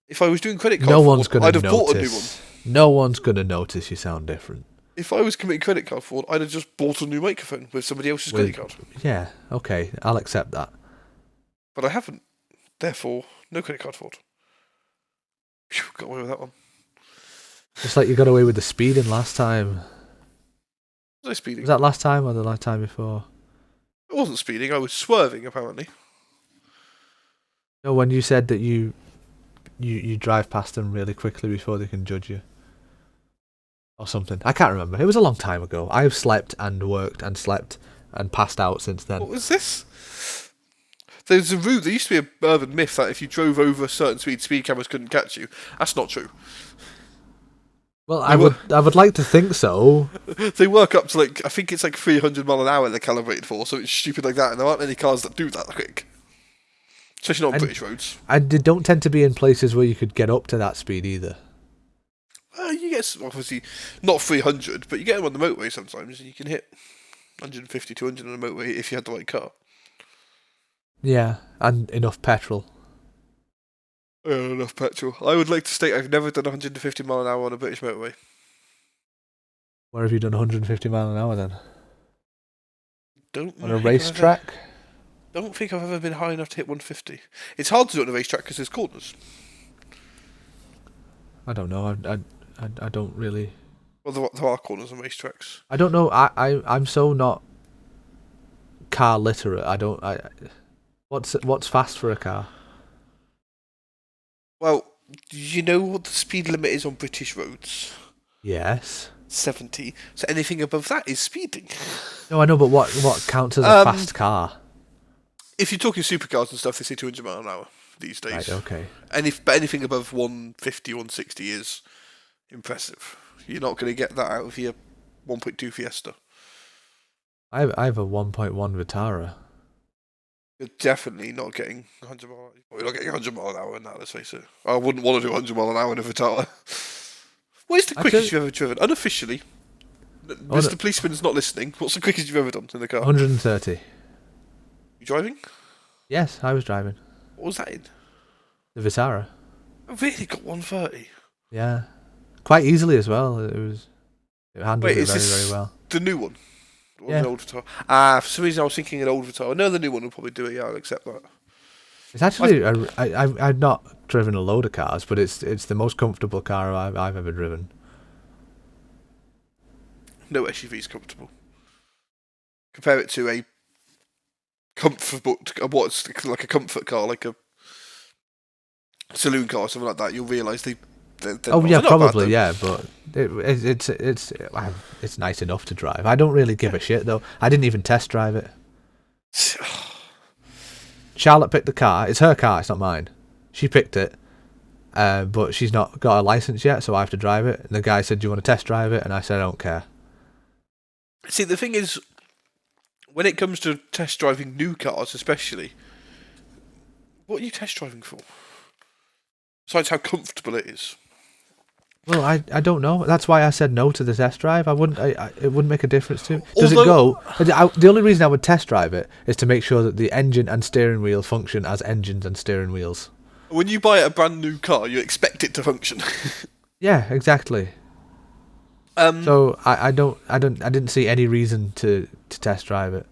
If I was doing credit card fraud, I'd have bought a new one. No one's going to notice you sound different. If I was committing credit card fraud, I'd have just bought a new microphone with somebody else's credit card. Yeah, okay, I'll accept that. But I haven't. Therefore, no credit card fraud. Phew, got away with that one. Just like you got away with the speeding last time. Was I speeding? Was that last time or the last time before? I wasn't speeding, I was swerving, apparently. No, when you said that you drive past them really quickly before they can judge you. Or something. I can't remember. It was a long time ago. I have slept and worked and slept and passed out since then. What was this? There's a route. There used to be an urban myth that if you drove over a certain speed cameras couldn't catch you. That's not true. Well, I would like to think so. They work up to I think it's 300 mile an hour they're calibrated for, so it's stupid like that, and there aren't any cars that do that quick. Especially not on British roads. And they don't tend to be in places where you could get up to that speed either. You get, obviously, not 300, but you get them on the motorway sometimes, and you can hit 150, 200 on the motorway if you had the right car. Yeah, and enough petrol. Enough petrol. I would like to state I've never done 150 mile an hour on a British motorway. Where have you done 150 mile an hour then? On a racetrack? Don't think I've ever been high enough to hit 150. It's hard to do it on a racetrack because there's corners. I don't know. I don't really... Well, there are corners on racetracks. I don't know. I'm so not car literate. What's fast for a car? Well, do you know what the speed limit is on British roads? Yes. 70. So anything above that is speeding. No, I know, but what counts as a fast car? If you're talking supercars and stuff, they say 200 mile an hour these days. Right, okay. But anything above 150, 160 is impressive. You're not going to get that out of your 1.2 Fiesta. I have a 1.1 Vitara. You're definitely not getting 100 mile. You're not getting 100 mile an hour in that. Let's face it. I wouldn't want to do 100 mile an hour in a Vitara. What is the quickest you've ever driven? Unofficially, Mr. Policeman's not listening. What's the quickest you've ever done in the car? 130. You driving? Yes, I was driving. What was that in? The Vitara. I really got 130. Yeah, quite easily as well. It handled it very, very well. The new one. Or Yeah. the old Vitara. For some reason I was thinking an old Vitara. No, the new one will probably do it. Yeah, I'll accept that. It's actually I've not driven a load of cars, but it's the most comfortable car I've ever driven. No SUV is comfortable. Compare it to a what's like a comfort car, like a saloon car, or something like that. You'll realise they're not Probably, bad, yeah, but it's nice enough to drive. I don't really give a shit though. I didn't even test drive it. Charlotte picked the car. It's her car. It's not mine. She picked it, but she's not got a license yet, so I have to drive it. And the guy said, "Do you want to test drive it?" And I said, "I don't care." See, the thing is, when it comes to test driving new cars, especially, what are you test driving for? Besides how comfortable it is. Well, I don't know. That's why I said no to the test drive. It wouldn't make a difference to me. Does it go? The only reason I would test drive it is to make sure that the engine and steering wheel function as engines and steering wheels. When you buy a brand new car, you expect it to function. Yeah, exactly. So I didn't see any reason to test drive it.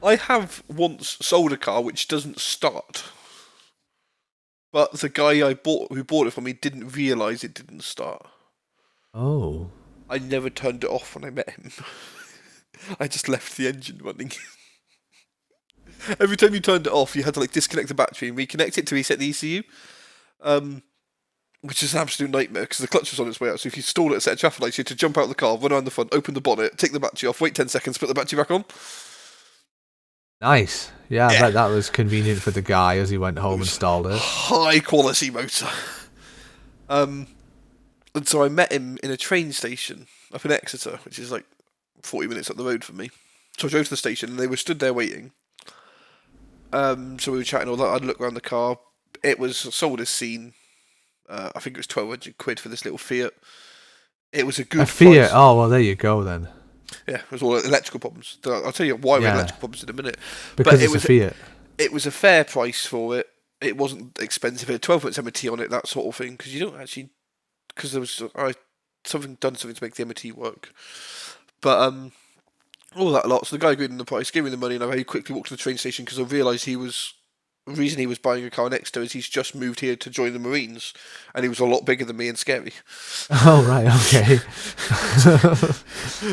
I have once sold a car which doesn't start, but the guy who bought it for me didn't realise it didn't start. Oh. I never turned it off when I met him. I just left the engine running. Every time you turned it off, you had to disconnect the battery and reconnect it to reset the ECU. Which is an absolute nightmare because the clutch was on its way out. So if you stalled at a set of traffic lights, you had to jump out of the car, run around the front, open the bonnet, take the battery off, wait 10 seconds, put the battery back on. Nice. Yeah, I bet that was convenient for the guy as he went home and installed it. High quality motor. And so I met him in a train station up in Exeter, which is 40 minutes up the road from me. So I drove to the station and they were stood there waiting. So we were chatting all that. I'd look around the car. It was sold as seen. I think it was £1,200 for this little Fiat. It was a good Fiat. price. Oh well, there you go then. Yeah, it was all electrical problems. I'll tell you why we had electrical problems in a minute. Because it's a Fiat. It was a fair price for it. It wasn't expensive. It had 12 months MOT on it, that sort of thing. Because you don't actually, because there was something to make the MOT work. But all that lot. So the guy agreed on the price, gave me the money, and I very quickly walked to the train station because I realised the reason he was buying a car next to is he's just moved here to join the Marines, and he was a lot bigger than me and scary. Oh right, okay.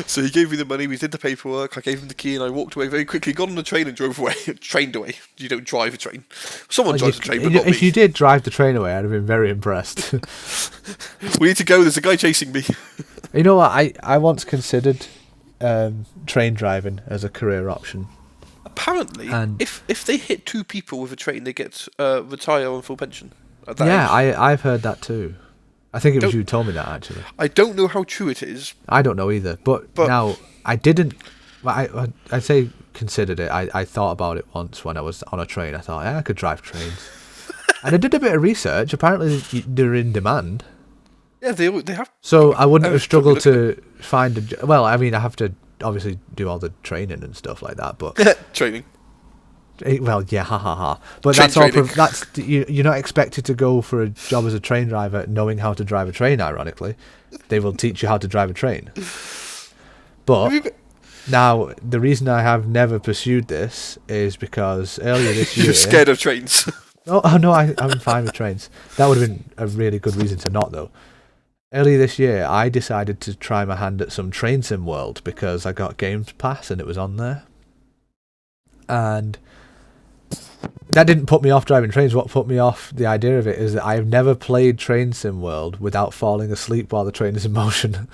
So he gave me the money. We did the paperwork. I gave him the key, and I walked away very quickly. Got on the train and drove away. Trained away. You don't drive a train. Someone drives a train, but not me. If you did drive the train away, I'd have been very impressed. We need to go. There's a guy chasing me. You know what? I once considered train driving as a career option. Apparently, if they hit 2 people with a train, they get retire on full pension. At that age. I've heard that too. I think it was you who told me that actually. I don't know how true it is. I don't know either. But now I didn't. I say considered it. I thought about it once when I was on a train. I thought I could drive trains, and I did a bit of research. Apparently, they're in demand. Yeah, they have. So I wouldn't have struggled to find a. Well, I mean, I have to obviously do all the training and stuff like that, but training. Well, yeah, But train that's all. training. That's you're not expected to go for a job as a train driver knowing how to drive a train. Ironically, they will teach you how to drive a train. But now the reason I have never pursued this is because earlier this year You're scared of trains. no, I'm fine with trains. That would have been a really good reason to not, though. Earlier this year, I decided to try my hand at some Train Sim World because I got Games Pass and it was on there. And that didn't put me off driving trains. What put me off the idea of it is that I have never played Train Sim World without falling asleep while the train is in motion.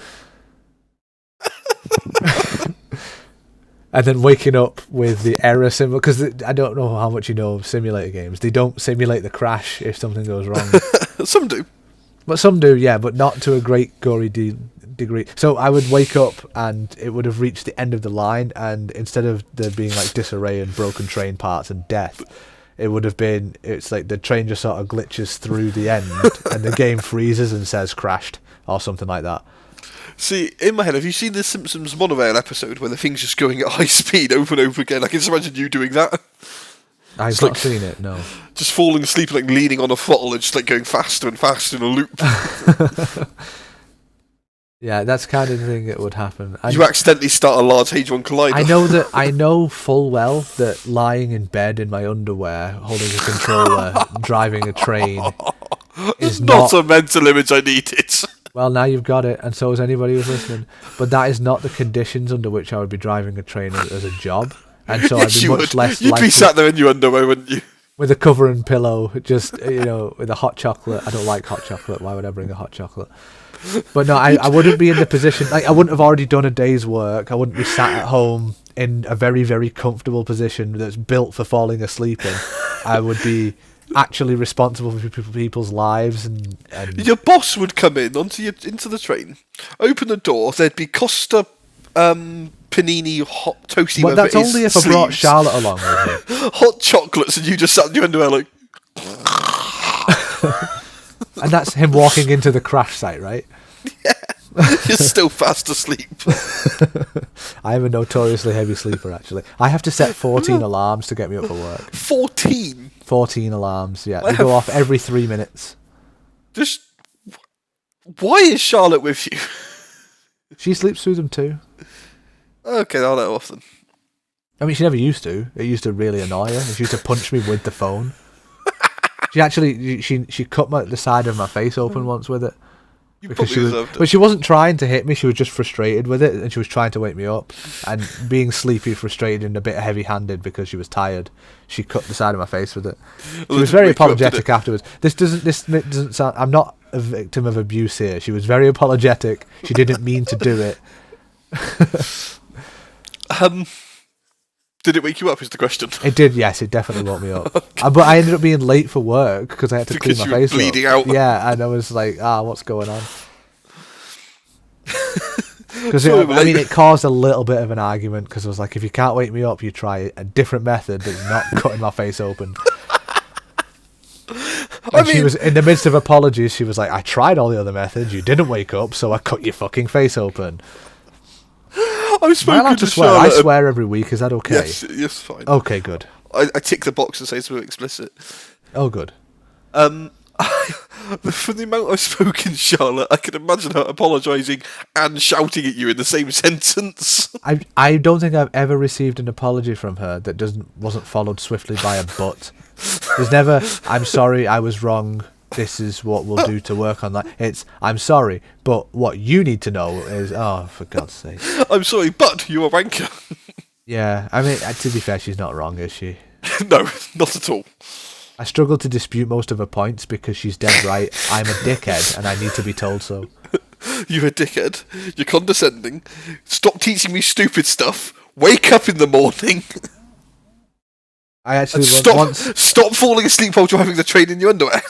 And then waking up with the error symbol, because I don't know how much you know of simulator games. They don't simulate the crash if something goes wrong. Some do. But some do, yeah, but not to a great gory degree. So I would wake up and it would have reached the end of the line, and instead of there being disarray and broken train parts and death, it would have been, it's like the train just sort of glitches through the end and the game freezes and says crashed or something like that. See, in my head, have you seen the Simpsons monorail episode where the thing's just going at high speed over and over again? I can just imagine you doing that. I've not seen it, no. Just falling asleep, leaning on a throttle and just going faster and faster in a loop. Yeah, that's kind of the thing that would happen. And You accidentally start a Large Hadron Collider. I know full well that lying in bed in my underwear, holding a controller, driving a train, is Not a mental image I needed. Well, now you've got it, and so is anybody who's listening. But that is not the conditions under which I would be driving a train as a job, and so Yes, I'd be you much would. less You'd likely be sat there in your underwear, wouldn't you? with a cover and pillow, just with a hot chocolate. I don't like hot chocolate. Why would I bring a hot chocolate? But no, I wouldn't be in the position. Like, I wouldn't have already done a day's work. I wouldn't be sat at home in a very, very comfortable position that's built for falling asleep in. I would be actually responsible for people's lives, and Your boss would come into the train, open the door. There'd be Costa panini hot toasty. but that's whatever it is, only if I brought sleeves, Charlotte along with me. hot chocolates, and you just sat in your underwear like. And that's him walking into the crash site, right? You're still fast asleep. I am a notoriously heavy sleeper, actually. I have to set 14 alarms to get me up for work. 14. 14 alarms, yeah. They go off every 3 minutes. Just why is Charlotte with you? She sleeps through them too. Okay, I'll let her off then. I mean, she never used to. It used to really annoy her. She used to punch me with the phone. She actually, she cut the side of my face open once with it. You Because probably she was, deserved it. but she wasn't trying to hit me. She was just frustrated with it, and she was trying to wake me up. And being sleepy, frustrated, and a bit heavy-handed because she was tired, she cut the side of my face with it. She Well, was it very didn't wake you up, did apologetic afterwards. This doesn't sound. I'm not a victim of abuse here. She was very apologetic. She didn't mean to do it. Did it wake you up? Is the question. It did, yes. It definitely woke me up. But I ended up being late for work because I had to Because clean you my were face up. bleeding out. Yeah, and I was like, what's going on? Because So, I mean, it caused a little bit of an argument because I was like, if you can't wake me up, you try a different method that's not cutting my face open. And she was in the midst of apologies. She was like, I tried all the other methods. You didn't wake up, so I cut your fucking face open. I've Am I spoken allowed to to swear? I Charlotte. swear every week. Is that okay? Yes, fine. Okay, good. I tick the box and say something explicit. Oh, good. For the amount I've spoken, Charlotte, I can imagine her apologising and shouting at you in the same sentence. I don't think I've ever received an apology from her that wasn't followed swiftly by a but. There's never, I'm sorry, I was wrong. This is what we'll do to work on that. It's, I'm sorry, but what you need to know is, oh, for God's sake. I'm sorry, but you're a wanker. Yeah, I mean, to be fair, she's not wrong, is she? No, not at all. I struggle to dispute most of her points because she's dead right. I'm a dickhead and I need to be told so. You're a dickhead. You're condescending. Stop teaching me stupid stuff. Wake up in the morning. I actually Stop falling asleep while driving the train in your underwear.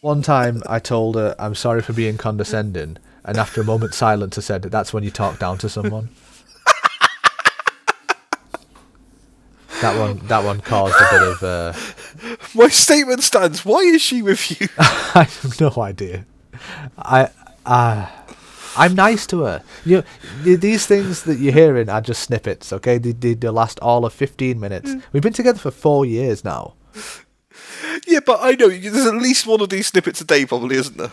one time I told her I'm sorry for being condescending, and after a moment's silence I said that's when you talk down to someone. That one caused a bit of My statement stands. Why is she with you? I have no idea. I'm nice to her. These things that you're hearing are just snippets, okay? They last all of 15 minutes. We've been together for 4 years now. Yeah, but I know there's at least one of these snippets a day, probably, isn't there?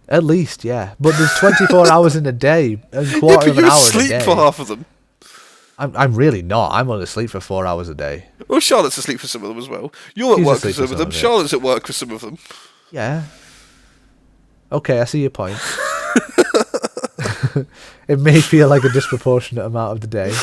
At least, yeah. But there's 24 hours in a day, a Yeah, quarter but of an you're hour in a asleep day. for half of them. I'm really not. I'm only asleep for 4 hours a day. Well, Charlotte's asleep for some of them as well. You're at She's work for asleep some for of some them. of it. Charlotte's at work for some of them. Yeah. Okay, I see your point. It may feel like a disproportionate amount of the day.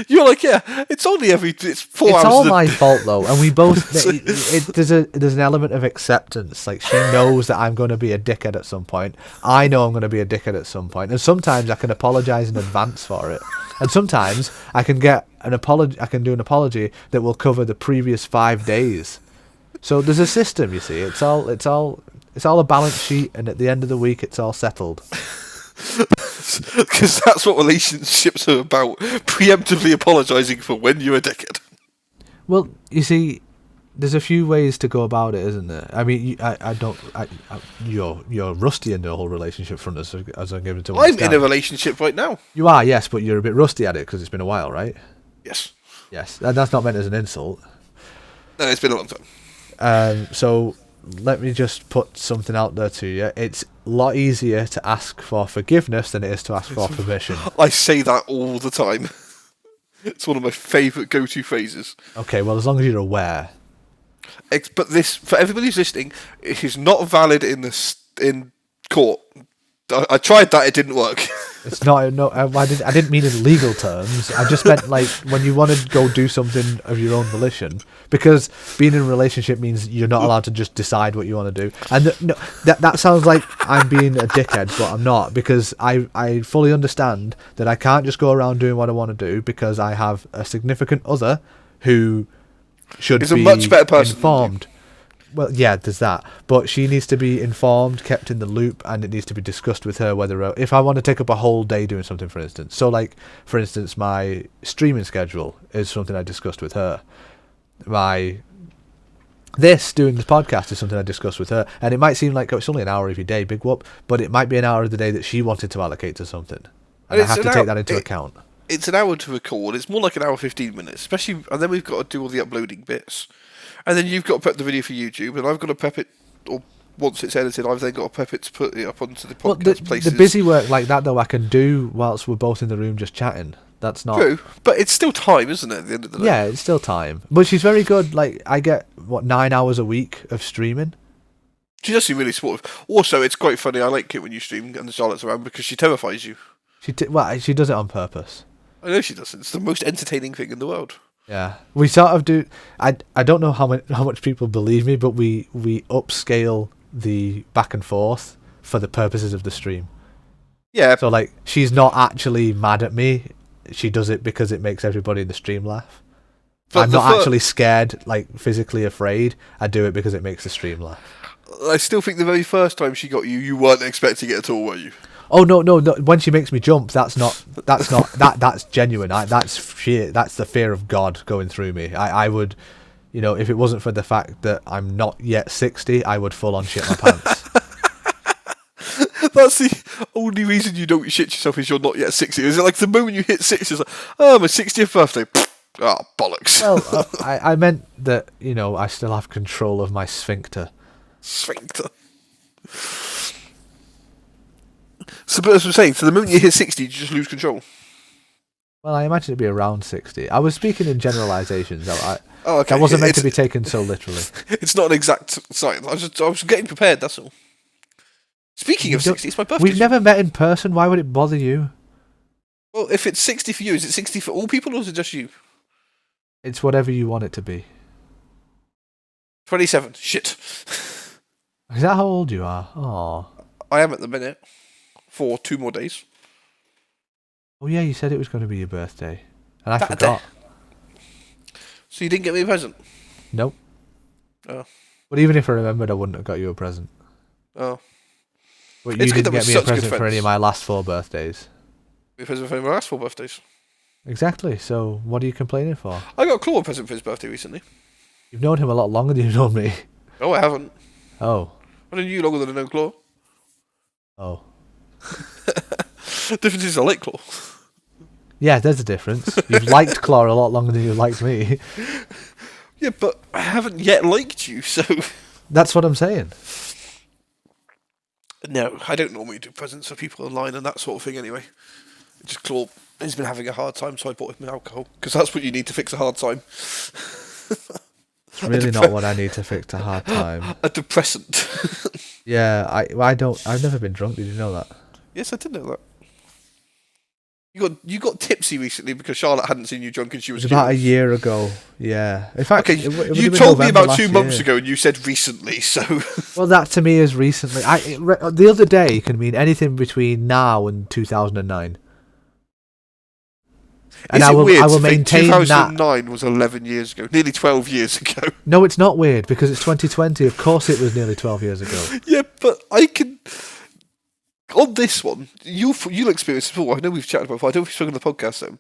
You're like, yeah, it's 4 hours. It's all my day. fault though, and we both. There's an element of acceptance. Like she knows that I'm going to be a dickhead at some point. I know I'm going to be a dickhead at some point, and sometimes I can apologise in advance for it, and sometimes I can get an apology. I can do an apology that will cover the previous 5 days. So there's a system, you see. It's all a balance sheet, and at the end of the week, it's all settled. Because that's what relationships are about. Preemptively apologising for when you're a dickhead. Well, you see, there's a few ways to go about it, isn't there? I mean, you're rusty in the whole relationship front as I'm given to I'm understand. in a relationship right now. You are, yes, but you're a bit rusty at it because it's been a while, right? Yes. Yes, and that's not meant as an insult. No, it's been a long time. So let me just put something out there to you. It's lot easier to ask for forgiveness than it is to ask for permission. I say that all the time. It's one of my favourite go-to phrases. Okay, well, as long as you're aware. But this, for everybody who's listening, it is not valid in court. I tried that; it didn't work. It's not. No, I didn't mean in legal terms. I just meant like when you want to go do something of your own volition. Because being in a relationship means you're not allowed to just decide what you want to do. And that sounds like I'm being a dickhead, but I'm not, because I fully understand that I can't just go around doing what I want to do because I have a significant other who should be a much better person informed. Well, yeah, there's that. But she needs to be informed, kept in the loop, and it needs to be discussed with her whether, if I want to take up a whole day doing something, for instance. So, like, for instance, my streaming schedule is something I discussed with her. Doing this podcast is something I discussed with her. And it might seem like, it's only an hour every day, big whoop, but it might be an hour of the day that she wanted to allocate to something. And I have to take that into account. It's an hour to record. It's more like an hour 15 minutes, especially, and then we've got to do all the uploading bits. And then you've got to prep the video for YouTube, and I've got to prep it, or once it's edited, I've then got to prep it to put it up onto the podcast places. The busy work like that, though, I can do whilst we're both in the room just chatting. That's not... True, but it's still time, isn't it, at the end of the day? Yeah, it's still time. But she's very good. Like, I get, 9 hours a week of streaming? She's actually really supportive. Also, it's quite funny, I like it when you stream and Charlotte's around, because she terrifies you. She does it on purpose. I know she does. It's the most entertaining thing in the world. Yeah, we sort of do. I don't know how much people believe me, but we upscale the back and forth for the purposes of the stream. Yeah. So like, she's not actually mad at me. She does it because it makes everybody in the stream laugh. But I'm not actually scared, like physically afraid. I do it because it makes the stream laugh. I still think the very first time she got you, you weren't expecting it at all, were you? Oh no! When she makes me jump, that's genuine. That's fear. That's the fear of God going through me. I would, if it wasn't for the fact that I'm not yet 60, I would full on shit my pants. That's the only reason you don't shit yourself is you're not yet 60. Is it like the moment you hit 60, it's like, oh, my 60th birthday. Oh, bollocks. Well, I meant that I still have control of my sphincter. Sphincter. So, but as I'm saying, so the moment you hit 60, you just lose control. Well, I imagine it'd be around 60. I was speaking in generalisations. Okay. That wasn't meant to be taken so literally. It's not an exact science. I was getting prepared, that's all. Speaking of 60, it's my birthday. We've never met in person. Why would it bother you? Well, if it's 60 for you, is it 60 for all people, or is it just you? It's whatever you want it to be. 27. Shit. Is that how old you are? Oh. I am at the minute. For 2 more days. Oh yeah, you said it was going to be your birthday. And I forgot. So you didn't get me a present? Nope. Oh. But even if I remembered, I wouldn't have got you a present. Oh. But you didn't get me a present for any of my last 4 birthdays. A present for any of my last 4 birthdays. Exactly, so what are you complaining for? I got Claw a present for his birthday recently. You've known him a lot longer than you've known me. No, I haven't. Oh. I've known you longer than I've known Claw. Oh. Difference is I like Claw. Yeah, there's a difference. You've liked Claw a lot longer than you've liked me. Yeah, but I haven't yet liked you, so... That's what I'm saying. No, I don't normally do presents for people online and that sort of thing anyway. Just Claw has been having a hard time, so I bought him alcohol. Because that's what you need to fix a hard time. It's really not what I need to fix a hard time. A depressant. Yeah, I've never been drunk, did you know that? Yes, I did know that. You got tipsy recently because Charlotte hadn't seen you drunk and she was about a year ago. Yeah. In fact, okay, you told me about 2 months ago and you said recently, so... Well, that to me is recently. The other day can mean anything between now and 2009. And I will maintain 2009 was 11 years ago, nearly 12 years ago. No, it's not weird because it's 2020. Of course it was nearly 12 years ago. Yeah, but I can... On this one, you'll experience it before. I know we've chatted about it before. I don't know if you've spoken on the podcast, though.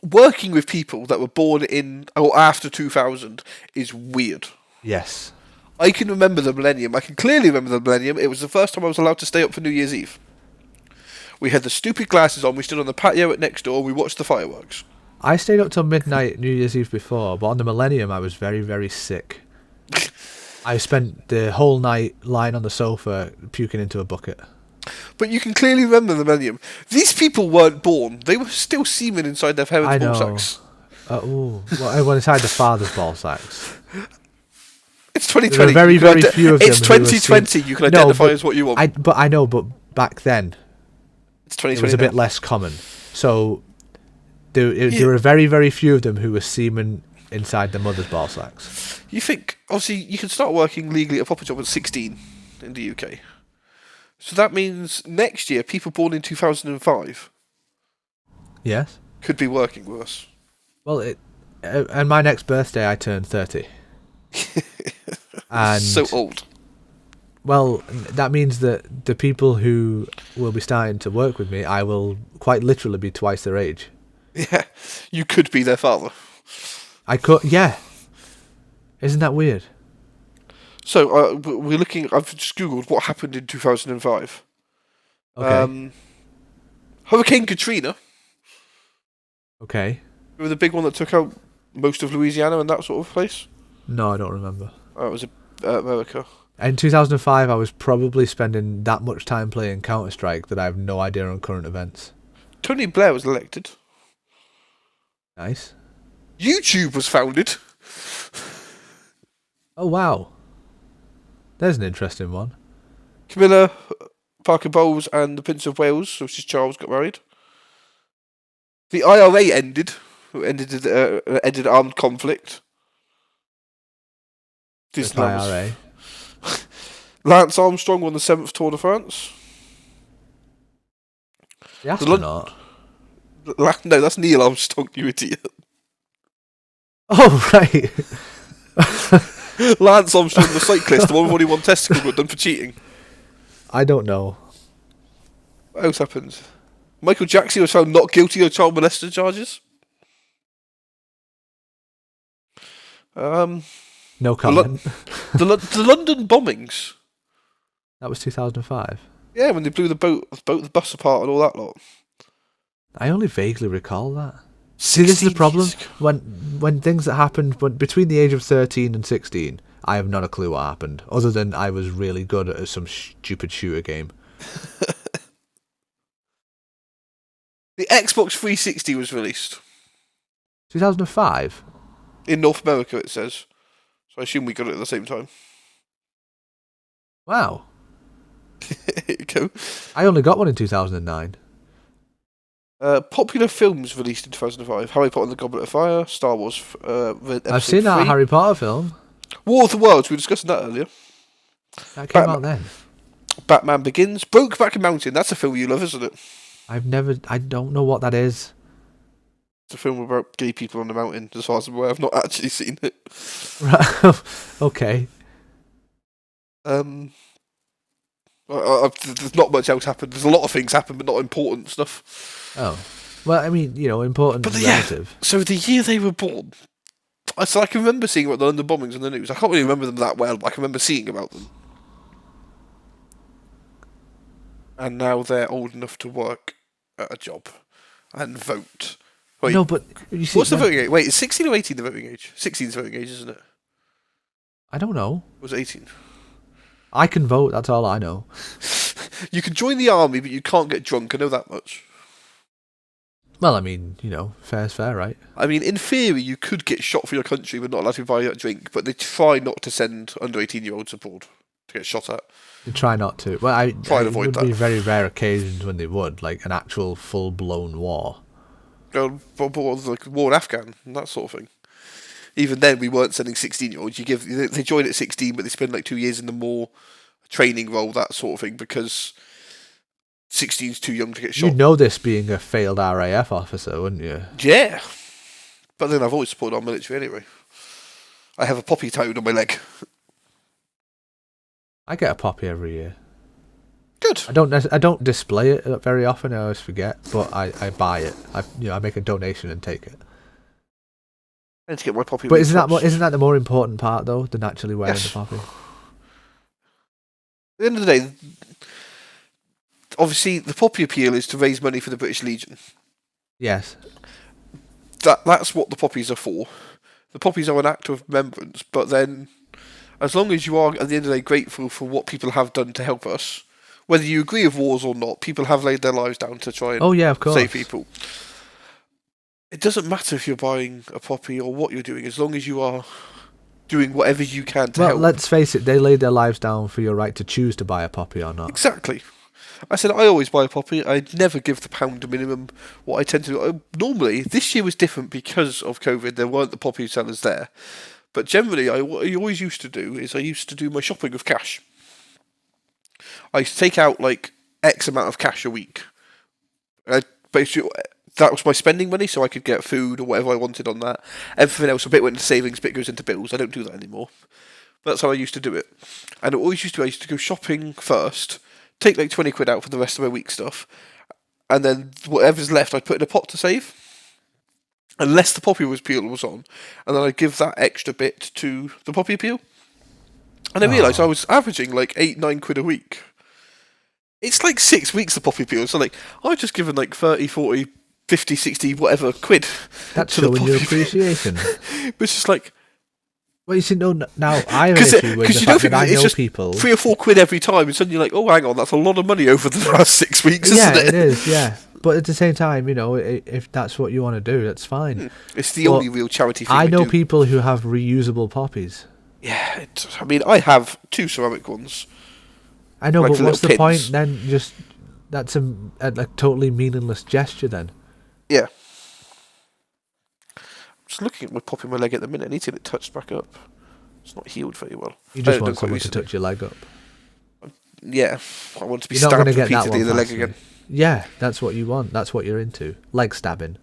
Working with people that were born in or after 2000 is weird. Yes. I can remember the millennium. I can clearly remember the millennium. It was the first time I was allowed to stay up for New Year's Eve. We had the stupid glasses on. We stood on the patio at next door. We watched the fireworks. I stayed up till midnight New Year's Eve before, but on the millennium I was very, very sick. I spent the whole night lying on the sofa puking into a bucket. But you can clearly remember the millennium. These people weren't born. They were still semen inside their parents' I ball know. sacks. Well, inside the father's ball sacks. It's 2020. There are very, very few of them. It's who were 2020. You can identify as what you want. But I know, but back then It's 2020. it was a bit less common. So there were very, very few of them who were semen inside the mother's ball sacks. You think, obviously, you can start working legally at a proper job at 16 in the UK. So that means next year, people born in 2005 Yes. could be working with us. Well, and my next birthday, I turned 30. And So old. well, that means that the people who will be starting to work with me, I will quite literally be twice their age. Yeah, you could be their father. I could, yeah. Isn't that weird? So we're looking. I've just googled what happened in 2005. Okay. Hurricane Katrina. Okay. Remember the big one that took out most of Louisiana and that sort of place? No, I don't remember. It was America. In 2005, I was probably spending that much time playing Counter-Strike that I have no idea on current events. Tony Blair was elected. Nice. YouTube was founded. Oh, wow. There's an interesting one. Camilla Parker Bowles and the Prince of Wales, which is Charles, got married. The IRA ended armed conflict. With IRA. Lance Armstrong won the 7th Tour de France. The astronaut? No, that's Neil Armstrong, you idiot. Oh, right. Lance Armstrong, the cyclist, the one with only one testicle, got done for cheating. I don't know. What else happened? Michael Jackson was found not guilty of child molester charges. No comment. The London bombings. That was 2005. Yeah, when they blew the bus apart and all that lot. I only vaguely recall that. See, this is the problem. When things that happened between the age of 13 and 16, I have not a clue what happened, other than I was really good at some stupid shooter game. The Xbox 360 was released. 2005? In North America, it says. So I assume we got it at the same time. Wow. Here you go. I only got one in 2009. Popular films released in 2005. Harry Potter and the Goblet of Fire, Star Wars I've seen that Harry Potter film. War of the Worlds, we were discussing that earlier. That came out then. Batman Begins. Brokeback Mountain, that's a film you love, isn't it? I don't know what that is. It's a film about gay people on the mountain, as far as I'm aware. I've not actually seen it. Right. Okay. There's not much else happened. There's a lot of things happened, but not important stuff. Oh. Well, I mean, important But relative. Yeah, so the year they were born. So I can remember seeing about the London bombings on the news. I can't really remember them that well, but I can remember seeing about them. And now they're old enough to work at a job and vote. Wait, No, but you see, what's the voting age? Wait, is 16 or 18 the voting age? 16 is the voting age, isn't it? I don't know. Or was it 18? I can vote, that's all I know. You can join the army, but you can't get drunk. I know that much. Well, I mean, fair's fair, right? I mean, in theory, you could get shot for your country, but not allowed to buy a drink. But they try not to send under 18-year-olds abroad to get shot at. They try not to. Well, Try and avoid would that. be very rare occasions when they would, like an actual full-blown war. Like war in Afghan and that sort of thing. Even then, we weren't sending 16-year-olds. They join at 16, but they spend like 2 years in the more training role, that sort of thing, because 16's too young to get shot. You'd know this being a failed RAF officer, wouldn't you? Yeah. But then I've always supported our military anyway. I have a poppy toad on my leg. I get a poppy every year. Good. I don't display it very often. I always forget, but I buy it. I make a donation and take it. I need to get my poppy. But isn't that the more important part though, than actually wearing the poppy? At the end of the day, obviously the poppy appeal is to raise money for the British Legion. Yes. That's what the poppies are for. The poppies are an act of remembrance, but then as long as you are, at the end of the day, grateful for what people have done to help us, whether you agree with wars or not, people have laid their lives down to try and of course. save people. It doesn't matter if you're buying a poppy or what you're doing, as long as you are doing whatever you can to help. Well, let's face it, they laid their lives down for your right to choose to buy a poppy or not. Exactly. I said I always buy a poppy. I never give the pound minimum. What I tend to do, normally, this year was different because of COVID. There weren't the poppy sellers there. But generally, what I always used to do is I used to do my shopping with cash. I used to take out like X amount of cash a week. Basically, that was my spending money, so I could get food or whatever I wanted on that. Everything else, a bit went into savings, a bit goes into bills. I don't do that anymore. But that's how I used to do it. And I used to go shopping first, take like 20 quid out for the rest of my week stuff, and then whatever's left I'd put in a pot to save. Unless the poppy peel was on, and then I'd give that extra bit to the poppy peel. And I realised I was averaging like 8-9 quid a week. It's like 6 weeks of poppy peel, so like I've just given like 30, 40, 50, 60, whatever quid. That's showing your appreciation. But it's just like... Well, you see, now I have an issue with the fact that I know people... 3 or 4 quid every time, and suddenly you're like, oh, hang on, that's a lot of money over the last 6 weeks, isn't it? Yeah, it is, yeah. But at the same time, if that's what you want to do, that's fine. It's the only real charity thing I know do. people who have reusable poppies. Yeah, I mean, I have 2 ceramic ones. I know, like but what's the pins. point then? That's a totally meaningless gesture then. Yeah. I'm just looking at my pop in my leg at the minute. I need to get it touched back up. It's not healed very well. You just want someone to touch your leg up. Yeah, I want to be You're not stabbed gonna get that repeatedly in the one leg past again. me. Yeah, that's what you want. That's what you're into. Leg stabbing.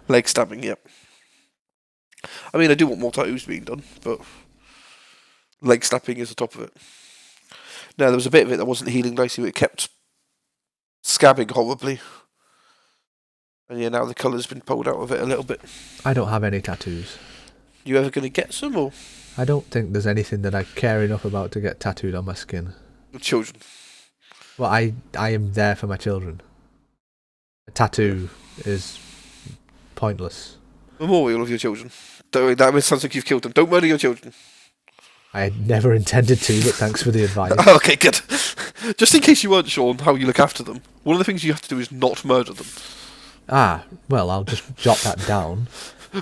Leg stabbing, yep. I mean, I do want more tattoos being done, but leg stabbing is the top of it. No, there was a bit of it that wasn't healing nicely, but it kept scabbing horribly. And yeah, now the colour's been pulled out of it a little bit. I don't have any tattoos. You ever going to get some, or...? I don't think there's anything that I care enough about to get tattooed on my skin. With children? Well, I am there for my children. A tattoo is pointless. Memorial of your children. Don't worry, that sounds like you've killed them. Don't murder your children. I had never intended to, but thanks for the advice. Okay, good. Just in case you weren't sure on how you look after them, one of the things you have to do is not murder them. Ah, well, I'll just jot that down.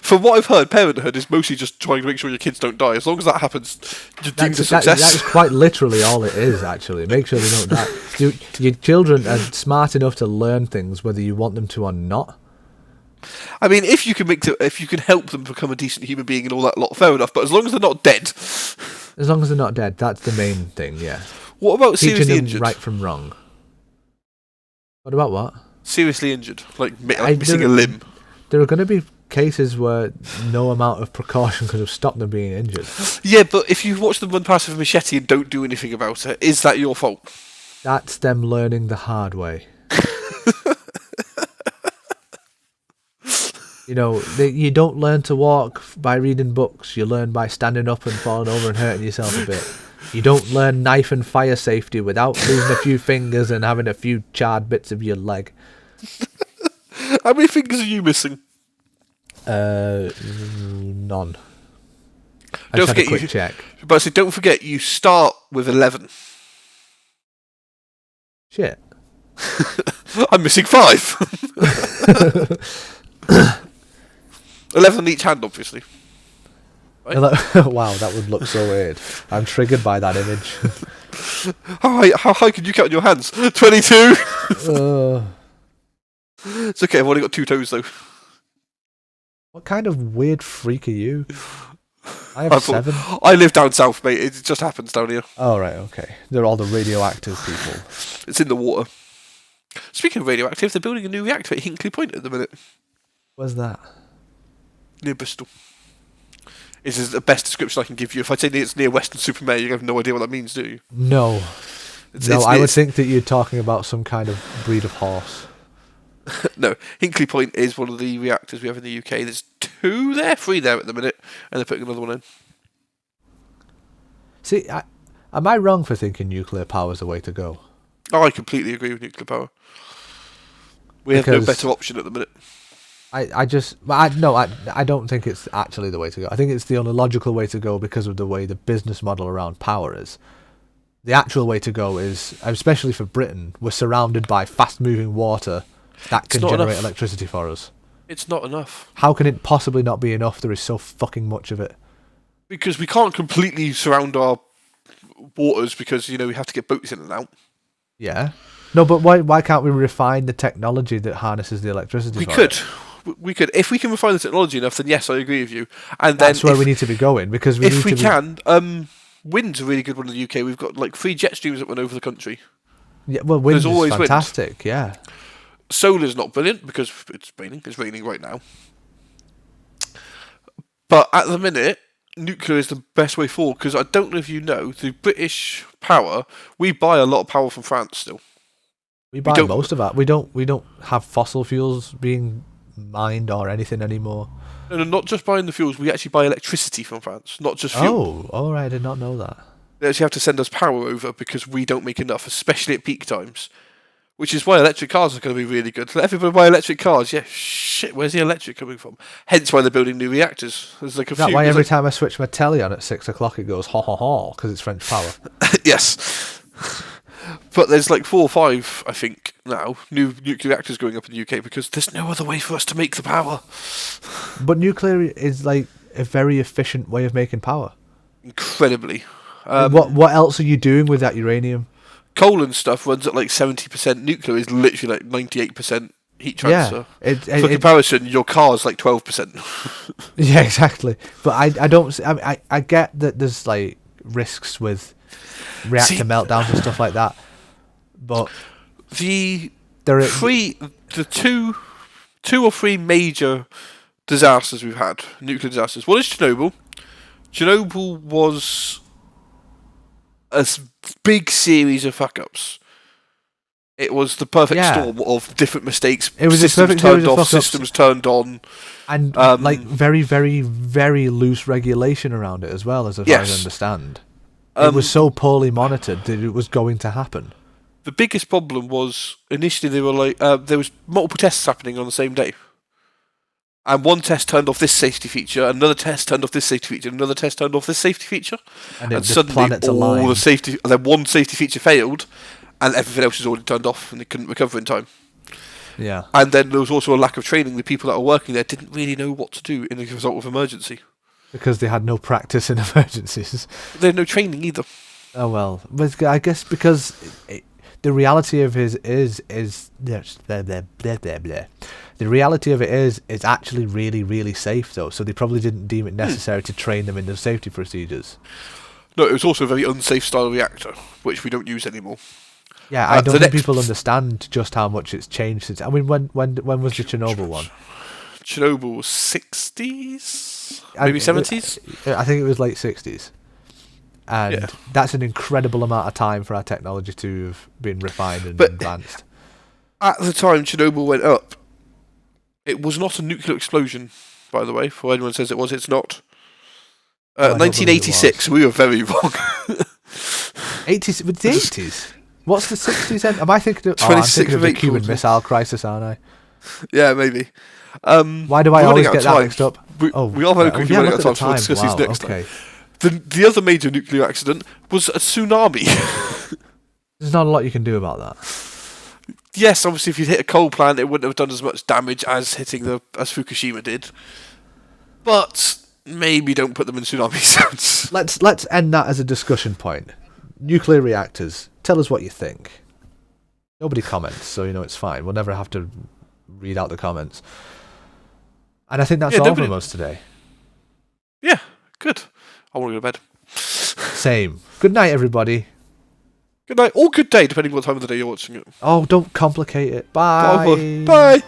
From what I've heard, parenthood is mostly just trying to make sure your kids don't die. As long as that happens, you're deemed a success. That's quite literally all it is, actually. Make sure they don't die. Your children are smart enough to learn things whether you want them to or not. I mean, if you can help them become a decent human being and all that lot, fair enough. But as long as they're not dead. As long as they're not dead, that's the main thing, yeah. What about teaching seriously them injured? right from wrong? What about what? Seriously injured, like missing a limb. There are going to be cases where no amount of precaution could have stopped them being injured. Yeah, but if you watch them run past with a machete and don't do anything about it, is that your fault? That's them learning the hard way. You don't learn to walk by reading books. You learn by standing up and falling over and hurting yourself a bit. You don't learn knife and fire safety without losing a few fingers and having a few charred bits of your leg. How many fingers are you missing? None. I Don't just had a forget quick check. But so don't forget, you start with 11. Shit. I'm missing 5. 11 on each hand, obviously. Right? Wow, that would look so weird. I'm triggered by that image. How high can you count on your hands? 22? It's okay, I've only got 2 toes, though. What kind of weird freak are you? I have 7. I live down south, mate. It just happens down here. Oh, right, okay. They're all the radioactive people. It's in the water. Speaking of radioactive, they're building a new reactor at Hinkley Point at the minute. Where's that? Near Bristol. This is the best description I can give you. If I say it's near Weston-super-Mare, you have no idea what that means, do you? No. I would think that you're talking about some kind of breed of horse. No, Hinkley Point is one of the reactors we have in the UK. There's 3 there at the minute, and they're putting another one in. See, am I wrong for thinking nuclear power is the way to go? Oh, I completely agree with nuclear power. We have no better option at the minute. I don't think it's actually the way to go. I think it's the only logical way to go because of the way the business model around power is. The actual way to go is, especially for Britain, we're surrounded by fast-moving water that can generate electricity for us. It's not enough. How can it possibly not be enough? There is so fucking much of it. Because we can't completely surround our waters because, we have to get boats in and out. Yeah. No, but why can't we refine the technology that harnesses the electricity? We could. If we can refine the technology enough, then yes, I agree with you. And that's where we need to be going, because wind's a really good one in the UK. We've got like 3 jet streams that run over the country. Yeah, well, wind is fantastic. Wind. Yeah. Solar's not brilliant because it's raining. It's raining right now. But at the minute, nuclear is the best way forward, because I don't know if you know, through British Power, we buy a lot of power from France still. We buy most of that. We don't have fossil fuels being mined or anything anymore. No, not just buying the fuels. We actually buy electricity from France, not just fuel. Oh, all right. I did not know that. They actually have to send us power over because we don't make enough, especially at peak times. Which is why electric cars are going to be really good. Let everybody buy electric cars. Yeah, shit, where's the electric coming from? Hence why they're building new reactors. There's like a few. That's why every time I switch my telly on at 6 o'clock, it goes ha ha ha, because it's French power. Yes. But there's like 4 or 5, I think, now, new nuclear reactors going up in the UK because there's no other way for us to make the power. But nuclear is like a very efficient way of making power. Incredibly. What else are you doing with that uranium? Coal and stuff runs at like 70%. Nuclear is literally like 98% heat transfer. Yeah, for comparison, your car's like 12%. Yeah, exactly. But I get that there's like risks with reactor meltdowns and stuff like that. But the two or three major disasters we've had, nuclear disasters. One is Chernobyl. Chernobyl was a big series of fuck-ups. It was the perfect storm of different mistakes. It was systems turned off, systems turned on. And like very, very, very loose regulation around it as well, as far as I understand. It was so poorly monitored that it was going to happen. The biggest problem was, initially they were like, there was multiple tests happening on the same day. And one test turned off this safety feature, another test turned off this safety feature, another test turned off this safety feature. And suddenly all the safety, and then one safety feature failed, and everything else was already turned off, and they couldn't recover in time. Yeah. And then there was also a lack of training. The people that were working there didn't really know what to do in the result of emergency. Because they had no practice in emergencies. They had no training either. Oh well, but I guess because the reality of it is the reality of it is it's actually really, really safe though. So they probably didn't deem it necessary to train them in the safety procedures. No, it was also a very unsafe style reactor, which we don't use anymore. Yeah, I don't think people understand just how much it's changed since. I mean, when was the Chernobyl one? Chernobyl was 60s, maybe 70s. I think it was late 60s. And that's an incredible amount of time for our technology to have been refined and advanced. At the time Chernobyl went up, it was not a nuclear explosion, by the way. For anyone who says it was, it's not. 1986, we were very wrong. 80s? With the 80s? What's the 60s then? Am I thinking of, I'm thinking of the Cuban Missile Crisis, aren't I? Yeah, maybe. Why do I always get that mixed up? We are very quickly running out of time, so we'll discuss these next time. The other major nuclear accident was a tsunami. There's not a lot you can do about that. Yes, obviously, if you'd hit a coal plant, it wouldn't have done as much damage as as Fukushima did. But maybe don't put them in tsunami zones. Let's end that as a discussion point. Nuclear reactors. Tell us what you think. Nobody comments, so it's fine. We'll never have to read out the comments. And I think that's all from us today. Yeah, good. I want to go to bed. Same. Good night, everybody. Good night, or good day, depending on what time of the day you're watching it. Oh, don't complicate it. Bye. Bye.